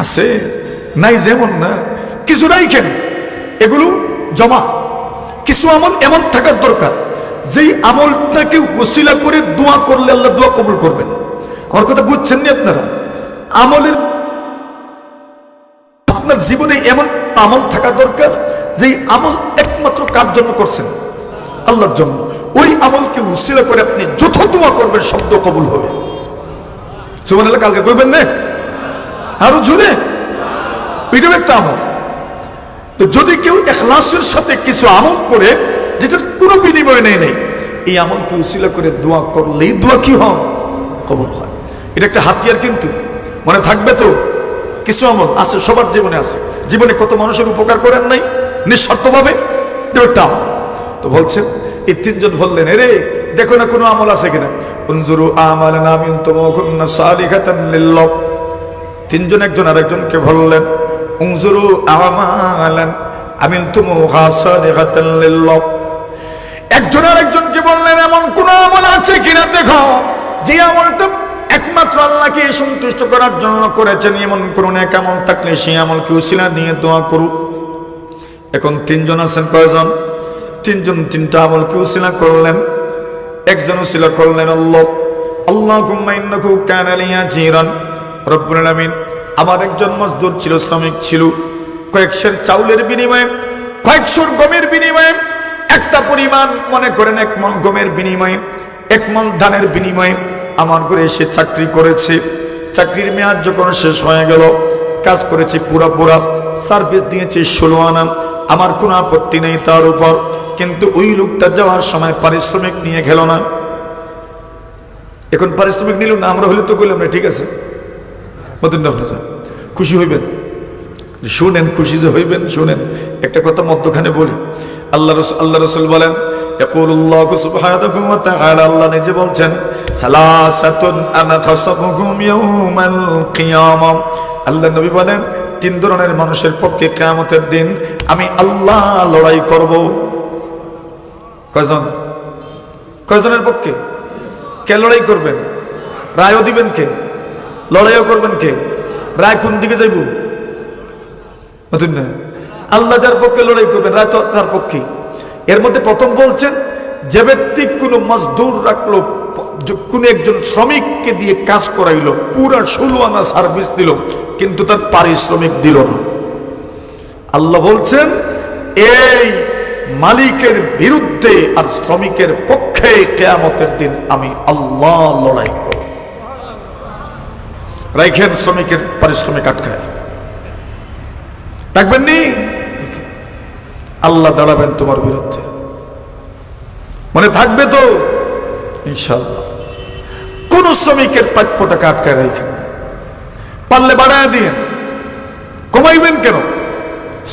[SPEAKER 1] আছে নাই যেমন না, কিছু নাই কেন, এগুলো জমা। কিছু আমল এমন থাকার দরকার যেই আমলটাকে উসিলা করে দোয়া করলে আল্লাহ দোয়া কবুল করবেন। আমার কথা বুঝছেন নি আপনারা? আমলের আপনার জীবনে এমন আমল থাকা দরকার যেই আমল একমাত্র কার জন্য করছেন? আল্লাহর জন্য। ওই আমলকে উসিলা করে আপনি যত দোয়া করবেন শব্দ কবুল হবে। সুবহানাল্লাহ। কালকে কইবেন না আরো জোরে? এটাও একটা আমল। তো যদি কেউ ইখলাসের সাথে কিছু আমল করে যেটার কোনো বিনিময় নেই, এই আমলকে উসিলা করে দোয়া করলেই দোয়া কি হয়? কবুল হয়। এটা একটা হাতিয়ার, কিন্তু মনে থাকবে তো। কিছু আমল আছে, সবার জীবনে আছে। জীবনে কত মানুষের উপকার করেন নাই নিঃস্বার্থভাবে, একটা আমল। তো বলছেন এই তিনজন বললেন, এরে দেখো না কোনো আমল আছে কিনা। উনজুরু আমালানা মিনতুম কুননা সালিহাতান লিল্লাহ। তিনজন একজন আরেকজনকে বললেন, উনজুরু আমালান আমিনতুম সালিহাতান লিল্লাহ। একজন আরেকজনকে বললেন, এমন কোন আমল আছে কিনা দেখো যে আমলটা একমাত্র আল্লাহকে সন্তুষ্ট করার জন্য করেছেন। এমন কোন এক আমল থাকলে সেই আমলকে উসিলা নিয়ে দোয়া করু। এখন তিনজন আছেন, কয়জন? তিনজন তিনটা আমলকে উসিলা করলেন। একজন উসিলা করলেন আল্লাহ, আল্লাহুম্মা ইন্নাহু কানা লিয়া জিরান। রব্বুল আলামিন, আমার একজন মজদুর ছিল, শ্রমিক ছিল, কয়েক সের চাউলের বিনিময়ে, কয়েক সের গমের বিনিময়ে, একটা পরিমাণ মনে করেন 1 মণ গমের বিনিময়ে, 1 মণ ধানের বিনিময়ে আমার ঘরে এসে চাকরি করেছে। চাকরির মেয়াদ যখন শেষ হয়ে গেল, কাজ করেছে পুরা সার্ভিস দিয়েছে 16 আনা। আমার কোনো আপত্তি নেই তার উপর, কিন্তু ওই লোকটা যাওয়ার সময় পারিশ্রমিক নিয়ে গেল না। এখন পারিশ্রমিক নিল না, আমরা হলে তো বললাম না ঠিক আছে। আপনারা খুশি হইবেন, শুনেন, খুশি যে হইবেন শুনেন। একটা কথা মধ্যখানে বলি, আল্লাহ রাসূল বলেন, ইয়াকুলুল্লাহু সুবহানাহু ওয়া তাআলা, আল্লাহ নিজে বলছেন, সালাসাতুন আনা খাসাবুহুম ইয়াউমাল কিয়ামাহ। আল্লাহ নবী বলেন, তিন ধরনের মানুষের পক্ষে কিয়ামতের দিন আমি আল্লাহ লড়াই করব। কয়জন? কয়জনের পক্ষে? কে লড়াই করবেন? রায়ও দিবেন কে? লড়াইও করবেন কে? রায় কোন দিকে যাইব? বুঝলেন না? আল্লাহ যার পক্ষে লড়াই করবেন, রায় তো তার পক্ষে। এর মধ্যে প্রথম বলছেন, যে ব্যক্তি কোনো মজদুর রাখলো, কোন একজন শ্রমিককে দিয়ে কাজ করাইলো, পুরা 16 আনা সার্ভিস দিল, কিন্তু তার পারিশ্রমিক দিল না, আল্লাহ বলছেন এই মালিকের বিরুদ্ধে আর শ্রমিকের পক্ষে কিয়ামতের দিন আমি আল্লাহ লড়াই করব। রাইখেন শ্রমিকের পারিশ্রমিক আটকায়, রাখবেন নি? আল্লাহ দাঁড়াবেন তোমার বিরুদ্ধে, মনে থাকবে তো ইনশাআল্লাহ। কোন শ্রমিকের প্রাপ্য টাকা আটকায় রাখেন না, পারলে বাড়ায় দিয়ে, কমাইবেন কেন?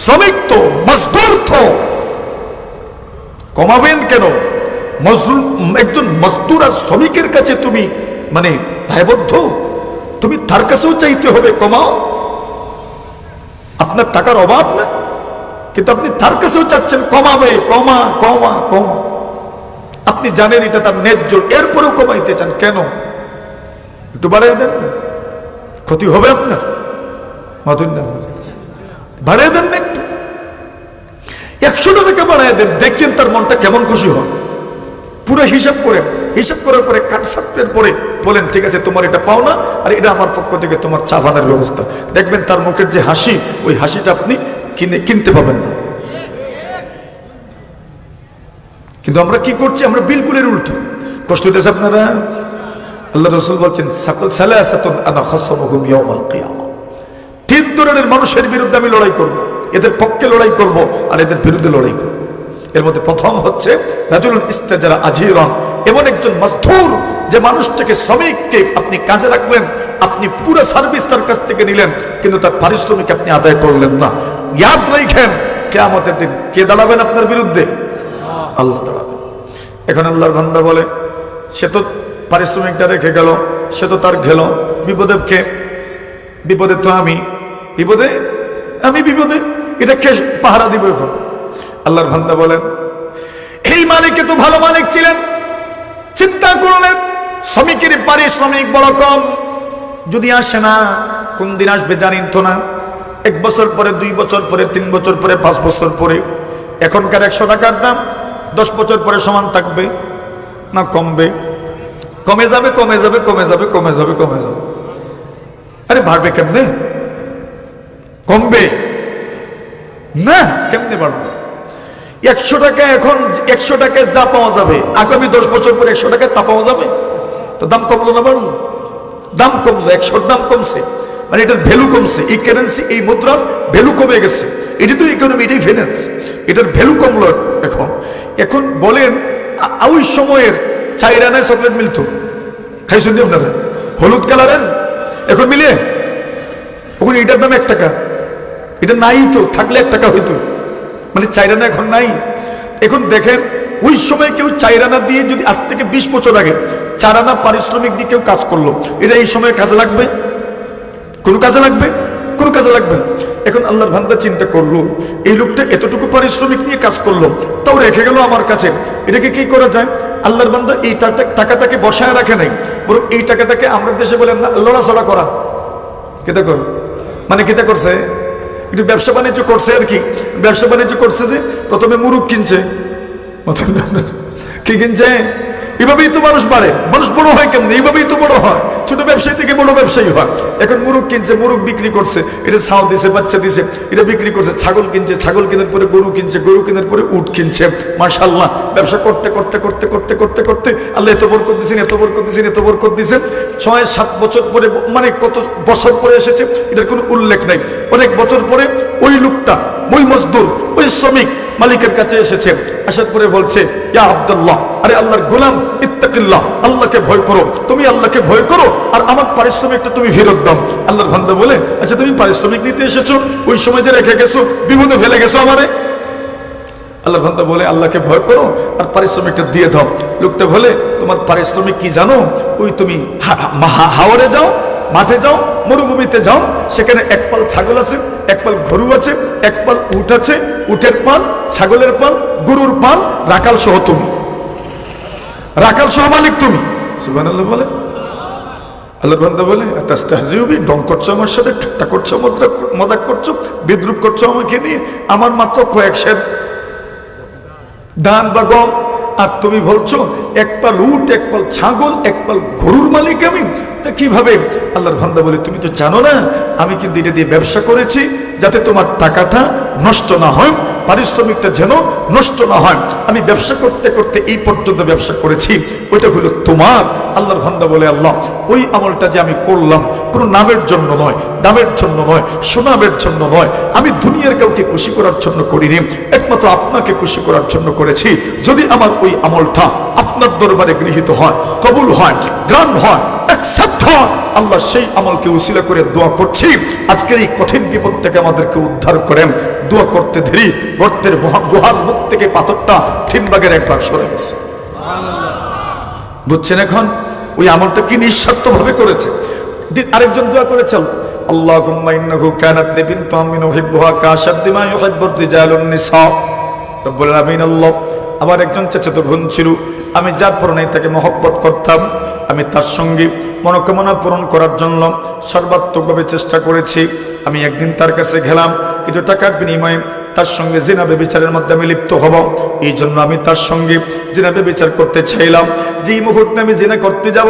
[SPEAKER 1] শ্রমিক তো, মজদুর তো, কমাবেন কেন? মজদুর, একজন মজদুর আর শ্রমিকের কাছে তুমি মানে দায়বদ্ধ, তুমি তার কাছেও চাইতে হবে কমাও। আপনার টাকার অভাব না, কিন্তু আপনি তার কাছেও চাচ্ছেন কমাবে, কমা কমা কমা। আপনি জানেন এটা তার ন্যায্য, এরপরেও কমাইতে চান কেন? একটু বাড়াই দেন না, ক্ষতি হবে আপনার। বাড়াই দেন না একটু, 100 টাকা বাড়াই দেন, দেখেন তার মনটা কেমন খুশি হয়। পুরো হিসাব করেন, হিসাব করার পরে কাটসাটের পরে বলেন, ঠিক আছে তোমার এটা পাও না, আর এটা আমার পক্ষ থেকে তোমার চা বানার ব্যবস্থা। দেখবেন তার মুখের যে হাসি, ওই হাসিটা আপনি কিনতে পাবেন না। কিন্তু আমরা কি করছি? আমরা বিলকুলের উল্টো। কষ্ট হইতেছে আপনারা? আল্লাহ রাসূল বলছেন, সালাসাতুন আনা খাসাবুহুম ইয়াউমাল কিয়ামাহ, 3 ধরনের মানুষের বিরুদ্ধে আমি লড়াই করব, এদের পক্ষে লড়াই করব আর এদের বিরুদ্ধে লড়াই করব। এর মধ্যে প্রথম হচ্ছে রাজুলুন ইস্তাজারা আজিরান, এমন একজন মজদুর যে মানুষটাকে, শ্রমিককে আপনি কাজে রাখবেন, আপনি পুরো সার্ভিস তার কাছ থেকে নিলেন, কিন্তু তার পারিশ্রমিক আপনি আদায় করলেন না। ইয়াদ রাখেন, কিয়ামতের দিন কে দাঁড়াবেন আপনার বিরুদ্ধে? আল্লাহ দাঁড়াবেন। এখন আল্লাহর বান্দা বলে, সে তো পারিশ্রমিকটা রেখে গেল, সে তো তার গেল, বিপদে কে? বিপদে তো আমি, বিপদে আমি, বিপদে এটা কে পাহারা দিব এখন? আল্লাহর বান্দা বলেন, এই মালিক তো ভালো মালিক ছিলেন, চিন্তা করলেন শ্রমিকের পারিশ্রমিক বড় কম, যদি আসে না, কোন দিন আসবে জানেন তো না, 1 বছর পরে, 2 বছর পরে, 3 বছর পরে, 5 বছর পরে। এখনকার 100 টাকার দাম 10 বছর পরে সমান থাকবে না কমবে? কমে যাবে, কমে যাবে, কমে যাবে, কমে যাবে, কমে যাবে। আরে বাড়বে কেমনে? কমবে না, কেমনে বাড়বে? 100 টাকা এখন, 100 টাকায় যা পাওয়া যাবে, আগামী 10 বছর পরে 100 টাকায় তা পাওয়া যাবে। তো দাম কমলো না বাড়লো? দাম কমলো, 100 দাম কমছে, মানে এটার ভ্যালু কমছে। এই কারেন্সি, এই মুদ্রার ভ্যালু কমে গেছে। এটি তো ইকোনমি, এটাই ফাইন্যান্স, এটার ভ্যালু কমলো এখন। এখন বলেন, ওই সময়ের 4 আনায় চকলেট মিলতো, খাইছেন আপনারা, হলুদ কালারের, এখন মিলে? ওখানে এটার দাম 1 টাকা, এটা নাই তো, থাকলে 1 টাকা হইতো, মানে 4 আনা এখন নাই। এখন দেখেন, ওই সময় কেউ 4 আনা দিয়ে, যদি আজ থেকে 20 বছর আগে 4 আনা পারিশ্রমিক দিয়ে কেউ কাজ করলো, এটা এই সময় কাজে লাগবে? কোন কাজে লাগবে? কোন কাজে লাগবে না। এখন আল্লাহর বান্দা চিন্তা করলো, এই লোকটা এতটুকু পারিশ্রমিক নিয়ে কাজ করলো, তাও রেখে গেল আমার কাছে, এটাকে কি করা যায়? আল্লাহর বান্দা এই টাকাটাকে বসায় রাখে নাই, বরং এই টাকাটাকে আমরা দেশে বলেন না লড়াচড়া করা, কেটা কর, মানে কেটা করছে, একটু ব্যবসা বাণিজ্য করছে আর কি। ব্যবসা বাণিজ্য করছে যে প্রথমে মুরগ কিনছে, কি কিনছে? এভাবেই তো মানুষ বাড়ে, মানুষ বড় হয় কেমন? এইভাবেই তো বড় হয়, ছোট ব্যবসায়ী থেকে বড় ব্যবসায়ী হয়। এখন মুরগ কিনছে, মুরগ বিক্রি করছে, এটা ছাও দিছে, বাচ্চা দিছে, এটা বিক্রি করছে। ছাগল কিনছে, ছাগল কেনার পরে গরু কিনছে, গরু কেনার পরে উট কিনছে। মাশাআল্লাহ, ব্যবসা করতে করতে করতে করতে করতে করতে আল্লাহ এত বরকত দিয়েছেন, এত বরকত দিয়েছেন, এত বরকত দিয়েছেন। 6-7 বছর পরে, মানে কত বছর পরে এসেছে এটার কোনো উল্লেখ নাই। অনেক বছর পরে ওই লোকটা, ওই মজদুর, ওই শ্রমিক মালিকের কাছে এসেছে। আসার পরে বলছে, ইয়া আব্দুল্লাহ, আরে আল্লাহর গোলাম, ইত্তাকিল্লাহ, আল্লাহকে ভয় করো, তুমি আল্লাহকে ভয় করো, আর আমার পারিশ্রমিকটা তুমি ফেরত দাও। আল্লাহর বান্দা বলে, আচ্ছা তুমি পারিশ্রমিক নিতে এসেছো, ওই সময় যে রেখে গেছো, বিপদে ফেলে গেছো আমারে। আল্লাহর বান্দা বলে আল্লাহকে ভয় করো আর পারিশ্রমিকটা দিয়ে দাও। লোকটা বলে তোমার পারিশ্রমিক কি জানো? ওই তুমি হাওরে যাও, মাঠে যাও, মরুভূমিতে যাও, সেখানে এক পাল ছাগল আছে, এক পাল গরু আছে, এক পাল উট আছে, উটের পাল, ছাগলের পাল, গরুর পাল, রাখাল সহ তুমি, রাখাল সহ মালিক তুমি। সুবহানাল্লাহ বলে। আল্লাহর বান্দা বলে তাস্তাহজিউবি, ঢং করছো আমার সাথে, ঠাট্টা করছো, মজাক করছো, বিদ্রুপ করছো আমাকে নিয়ে। আমার মাত্র কয়েক সের ধান বা গম, আর তুমি বলছো এক পাল উট, এক পাল ছাগল, এক পাল গরুর মালিক আমি। তা কিভাবে? আল্লাহর বান্দা বলে তুমি তো জানো না আমি কিন্তু এটা দিয়ে ব্যবসা করেছি যাতে তোমার টাকাটা নষ্ট না হয়, পারিশ্রমিকটা যেন নষ্ট না হয়। আমি ব্যবসা করতে করতে এই পর্যন্ত ব্যবসা করেছি, ওইটা হলো তোমার। আল্লাহর বান্দা বলে আল্লাহ ওই আমলটা যে আমি করলাম কোনো নামের জন্য নয়, দামের জন্য নয়, সুনামের জন্য নয়, আমি দুনিয়ার কাউকে খুশি করার জন্য করিনি, একমাত্র আপনাকে খুশি করার জন্য করেছি। যদি আমার ওই আমলটা আপনার দরবারে গৃহীত হয়, কবুল হয়, গ্রহণ হয়, অ্যাকসেপ্ট হয়, আল্লাহ সেই আমলকে উসিলা করে দোয়া করছি আজকের এই কঠিন বিপদ থেকে আমাদেরকে উদ্ধার করেন। দোয়া করতে দেরি গর্তের গুহার মুখ থেকে পাথরটা থিমবাগের একবার সরে গেছে। বুঝছেন এখন ওই আমলটা কি নিঃস্বার্থ ভাবে করেছে। আরেকজন দোয়া করেছেন আল্লাহুম্মা ইন্নাহু কানাত লি বিনতুন মিন উহিব্বুহা কাশাদ্দি মা ইউহিব্বুর রিজালুন নিসা। রব্বুল আলামিন আল্লাহ, আমার একজন চাচাতো বোন ছিল, আমি যার পরনে তাকে মহব্বত করতাম, আমি তার সঙ্গে মনোকামনা পূরণ করার জন্য সর্বাত্মকভাবে চেষ্টা করেছি। আমি একদিন তার কাছে গেলাম, কিছু টাকার বিনিময়ে তার সঙ্গে জিনা ব্যভিচারের মধ্যে আমি লিপ্ত হব। এই জন্য আমি তার সঙ্গে জিনা ব্যভিচার করতে চাইলাম। যেই মুহূর্তে আমি জিনা করতে যাব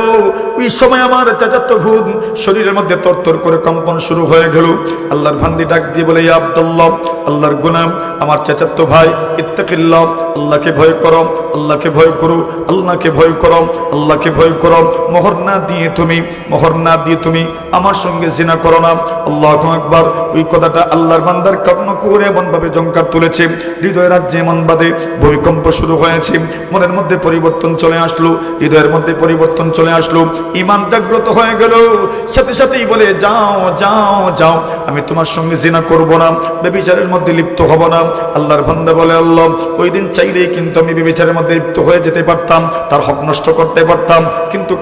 [SPEAKER 1] ওই সময় আমার চাচাতো বোন শরীরের মধ্যে তরতর করে কম্পন শুরু হয়ে গেল। আল্লাহর বান্দি ডাক দিয়ে বলে ইয়া আব্দুল্লাহ, আল্লাহর গোলাম, আমার চাচাতো ভাই, ইত্তাকিল্লাহ, আল্লাহকে ভয় করো, আল্লাহকে ভয় করো, আল্লাহকে ভয় করো, আল্লাহকে ভয় করো। মোহর না দিয়ে তুমি আমার সঙ্গে জিনা করো না। আল্লাহু আকবার। ওই কথাটা আল্লাহর বান্দার কর্ণ করে এমন ভাবে জঙ্কার তুলেছে, হৃদয়ের রাজ্যে এমন বাদে ভূমিকম্প শুরু হয়েছে, মনের মধ্যে পরিবর্তন চলে আসলো, হৃদয়ের মধ্যে পরিবর্তন চলে আসলো, ঈমান জাগ্রত হয়ে গেল। সাথে সাথেই বলে যাও যাও যাও, আমি তোমার সঙ্গে জিনা করব না, ব্যভিচারের মধ্যে লিপ্ত হব না। আল্লাহর বান্দা বলে আল্লাহ ওই দিন চাইলেই কিন্তু আমি ব্যভিচারের মধ্যে লিপ্ত হয়ে যেতে পারতাম, তার হক নষ্ট করতে পারতাম, কিন্তু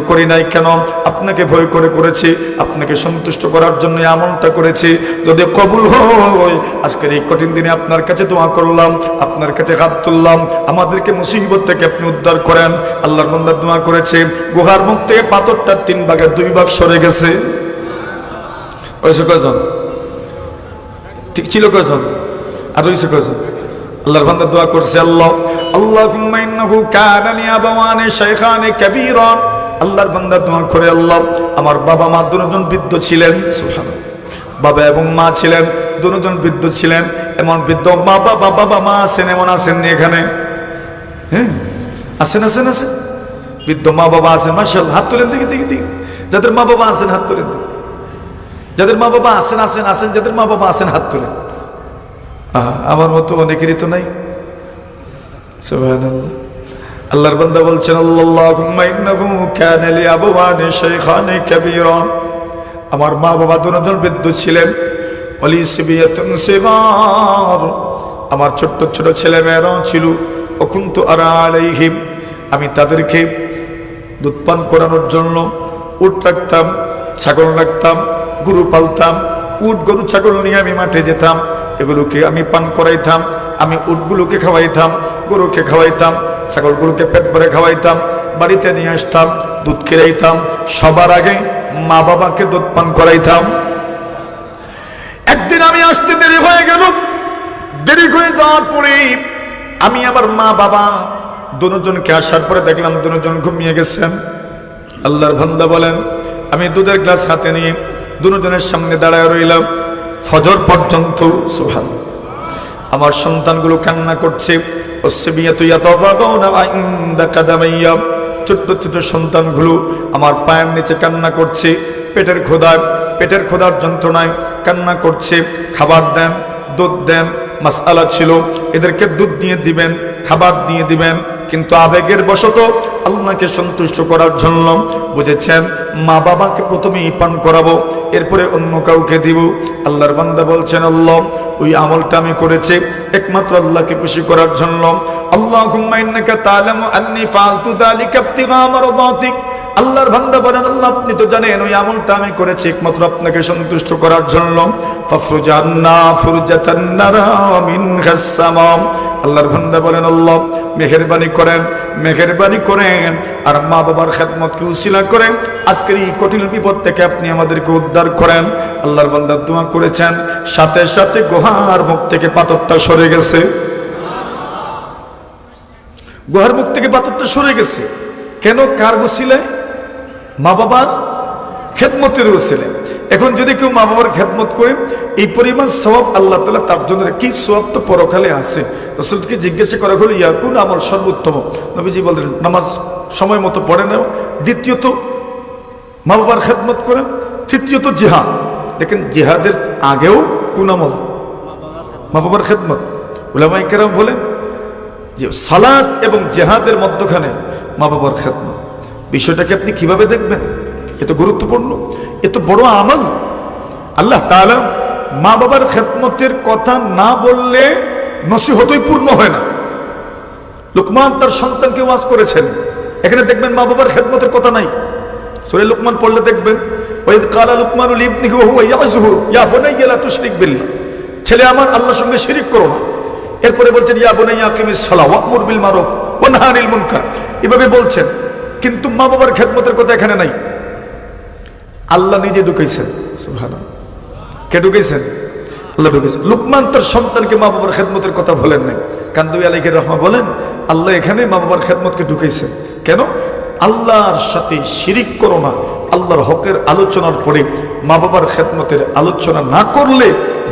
[SPEAKER 1] করি নাই। কেন? আপনাকে ভয় করে করেছি, আপনাকে সন্তুষ্ট করার জন্য আমলটা করেছি। যদি কবুল হয় আজকের এই কঠিন দিনে আপনার কাছে দোয়া করলাম, আপনার কাছে হাত তুললাম, আমাদেরকে মুসিবত থেকে আপনি উদ্ধার করেন। আল্লাহর বান্দা দোয়া করেছে, গুহার মুখ থেকে পাথরটা 3 ভাগের 2 ভাগ সরে গেছে। ওইসে কয়জন? ঠিক ছিল কয়জন? আর ওইসে কয়জন? আল্লাহর বান্দা দোয়া করছে আল্লাহুম্মা ইন্নাহু কানা লি আবাওয়ানি শাইখানি কাবীরান। আল্লাহর বান্দা দোয়া করে আল্লাহ আমার বাবা মা দুজন বৃদ্ধ ছিলেন। সুবহানাল্লাহ। বাবা এবং মা ছিলেন দুজন বৃদ্ধ ছিলেন। এমন বৃদ্ধ বাবা মা আছেন, এমন আছেন এখানে? হ্যাঁ আছেন। বৃদ্ধ মা বাবা আছেন, মাশাআল্লাহ। হাত তোলেন দেখি। যাদের মা বাবা আছেন হাত তোলেন। যাদের মা বাবা আছেন, যাদের মা বাবা আছেন হাত তোলেন। আমার মতো অনেকেরই তো নাই। সুবহানাল্লাহ। আল্লাহর বান্দা বলছেন আল্লাহুম্মা ইন্নাহু কানা লি আবাওয়ানি শাইখানি কাবীরান। আমার মা বাবা দুজন বৃদ্ধ ছিলেন। ওয়ালি সিবিয়াতুন সিগার, আমার ছোট্ট ছোট ছেলে মেয়েরাও ছিল। ওকুনতু আরা আলাইহিম, আমি তাদেরকে দুধ পান করানোর জন্য উট রাখতাম, ছাগল রাখতাম, গরু পালতাম। উট গরু ছাগল নিয়ে আমি মাঠে যেতাম, এগুলোকে আমি পান করাইতাম। আমি উটগুলোকে খাওয়াইতাম, গরুকে খাওয়াইতাম, ছাগলগুলোকে পেট ভরে খাওয়াইতাম, বাড়িতে নিয়ে আসতাম, দুধ খেলাইতাম। সবার আগে মা বাবাকে দুধ পান করাইতাম। একদিন আমি আসতে দেরি হয়ে গেল। দেরি হয়ে যাওয়ার পরে আমি আবার মা বাবা দুজনকে আসার পরে দেখলাম দুজন ঘুমিয়ে গেছেন। আল্লাহর বান্দা বলেন আমি দুধের গ্লাস হাতে নিয়ে দুজনের সামনে দাঁড়ায় রইলাম ফজর পর্যন্ত। সুবহানাল্লাহ। আমার সন্তানগুলো কান্না করছে। ছোট্ট ছোট্ট সন্তানগুলো আমার পায়ের নিচে কান্না করছে, পেটের ক্ষুধার যন্ত্রণায় কান্না করছে। খাবার দেন, দুধ দেন, মাসআলা ছিল এদেরকে দুধ দিয়ে দিবেন, খাবার দিয়ে দিবেন, কিন্তু আবেগের বশত আল্লাহকে সন্তুষ্ট করার জন্য বুঝেছেন মা বাবাকে প্রথমেই পান করাবো, এরপরে অন্য কাউকে দিব। আল্লাহর বান্দা বলছেন, আল্লাহ ওই আমলটা আমি করেছি একমাত্র আল্লাহকে খুশি করার জন্য। আল্লাহুম্মা ইন্নাকা তা'লামু আন্নী ফাআলতু যালিকা ইবতিগা মারদাতিক। আল্লাহর বান্দা বলেন, আল্লাহ আপনি তো জানেন ওই আমলটা আমি করেছি একমাত্র আপনাকে সন্তুষ্ট করার জন্য। ফাফরুজ আন্না ফুরজাতান নারা মিন গাসসামাম। আল্লাহর বান্দা বলেন, আল্লাহ মেহেরবানি করেন, মেহেরবানি করেন আর মা বাবার খেদমতকে উসিলা করেন আজকের এই কঠিন বিপদ থেকে আপনি আমাদেরকে উদ্ধার করেন। আল্লাহর বান্দা দোয়া করেছেন, সাথে সাথে গুহার মুখ থেকে পাথরটা সরে গেছে। গুহার মুখ থেকে পাথরটা সরে গেছে কেন? কার ওসিলায়? মা বাবার খেদমতের ওসিলায়। এখন যদি কেউ মা বাবার খেদমত করে এই পরিমাণ সওয়াব আল্লাহ তাআলা তার জন্য কি সওয়াব তো পরকালে আছে। রাসূলকে জিজ্ঞাসা করা হলো, ইয়া কোন আমল সর্বোত্তম? নবীজি বললেন, নামাজ সময় মতো পড়ে নাও, দ্বিতীয়ত মা বাবার খেদমত করেন, তৃতীয়ত জিহাদ। দেখেন জিহাদের আগেও কোন আমল? মা বাবার খেদমত। উলামায়ে কেরাম বলেন যে সালাত এবং জিহাদের মধ্যখানে মা বাবার খেদমত। বিষয়টাকে আপনি কিভাবে দেখবেন? এত গুরুত্বপূর্ণ, এত বড় আমল। আল্লাহ তাআলা মা বাবার খেদমতের কথা না বললে নসিহতই পূর্ণ হয় না। লুকমান তার সন্তানকে ওয়াজ করেছেন, এখানে দেখবেন মা বাবার খেদমতের কথা নাই। সূরা লুকমান পড়লে দেখবেন, ওয়াইদ ক্বালা লুকমানু লিবনিহি ওয়া হুয়া ইয়াযুহু ইয়া বুনাইয়া লা তুশরিক বিল্লাহ। ছেলে আমার, আল্লাহর সঙ্গে শিরিক করো না। এরপরে বলছেন, ইয়া বুনাইয়া আকিমিস সালাহ ওয়া'মুর বিল মারুফ ওয়া নাহি আনিল মুনকার। এভাবে বলছেন, কিন্তু মা বাবার খেদমতের কথা এখানে নাই। আল্লাহ নিজে ঢুকাইছেন। সুবহানাল্লাহ। কে ঢুকাইছেন? আল্লাহ ঢুকাইছেন। লুকমান তার সন্তানকে মা বাবার খেদমতের কথা বলেন নাই। কান্দবী আলাইহির রহমা বলেন, আল্লাহ এখানে মা বাবার খেদমতকে ঢুকাইছেন কেন? আল্লাহর সাথে শিরিক করো না। আল্লাহর হকের আলোচনার পরে মা বাবার খেদমতের আলোচনা না করলে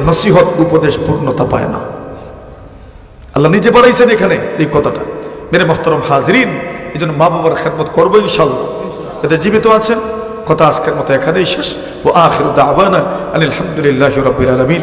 [SPEAKER 1] নসিহত উপদেশ পূর্ণতা পায় না। আল্লাহ নিজে বাড়াইছেন এখানে এই কথাটা। মেরে মুহতারাম হাজরিন, এই জন্য মা বাবার খেদমত করবো ইনশাআল্লাহ। এতে জীবিত আছেন। কথা আজকের মতো এখানেই শেষ। ও আখিরু দাওয়ানা আলহামদুলিল্লাহি রাব্বিল আলামিন।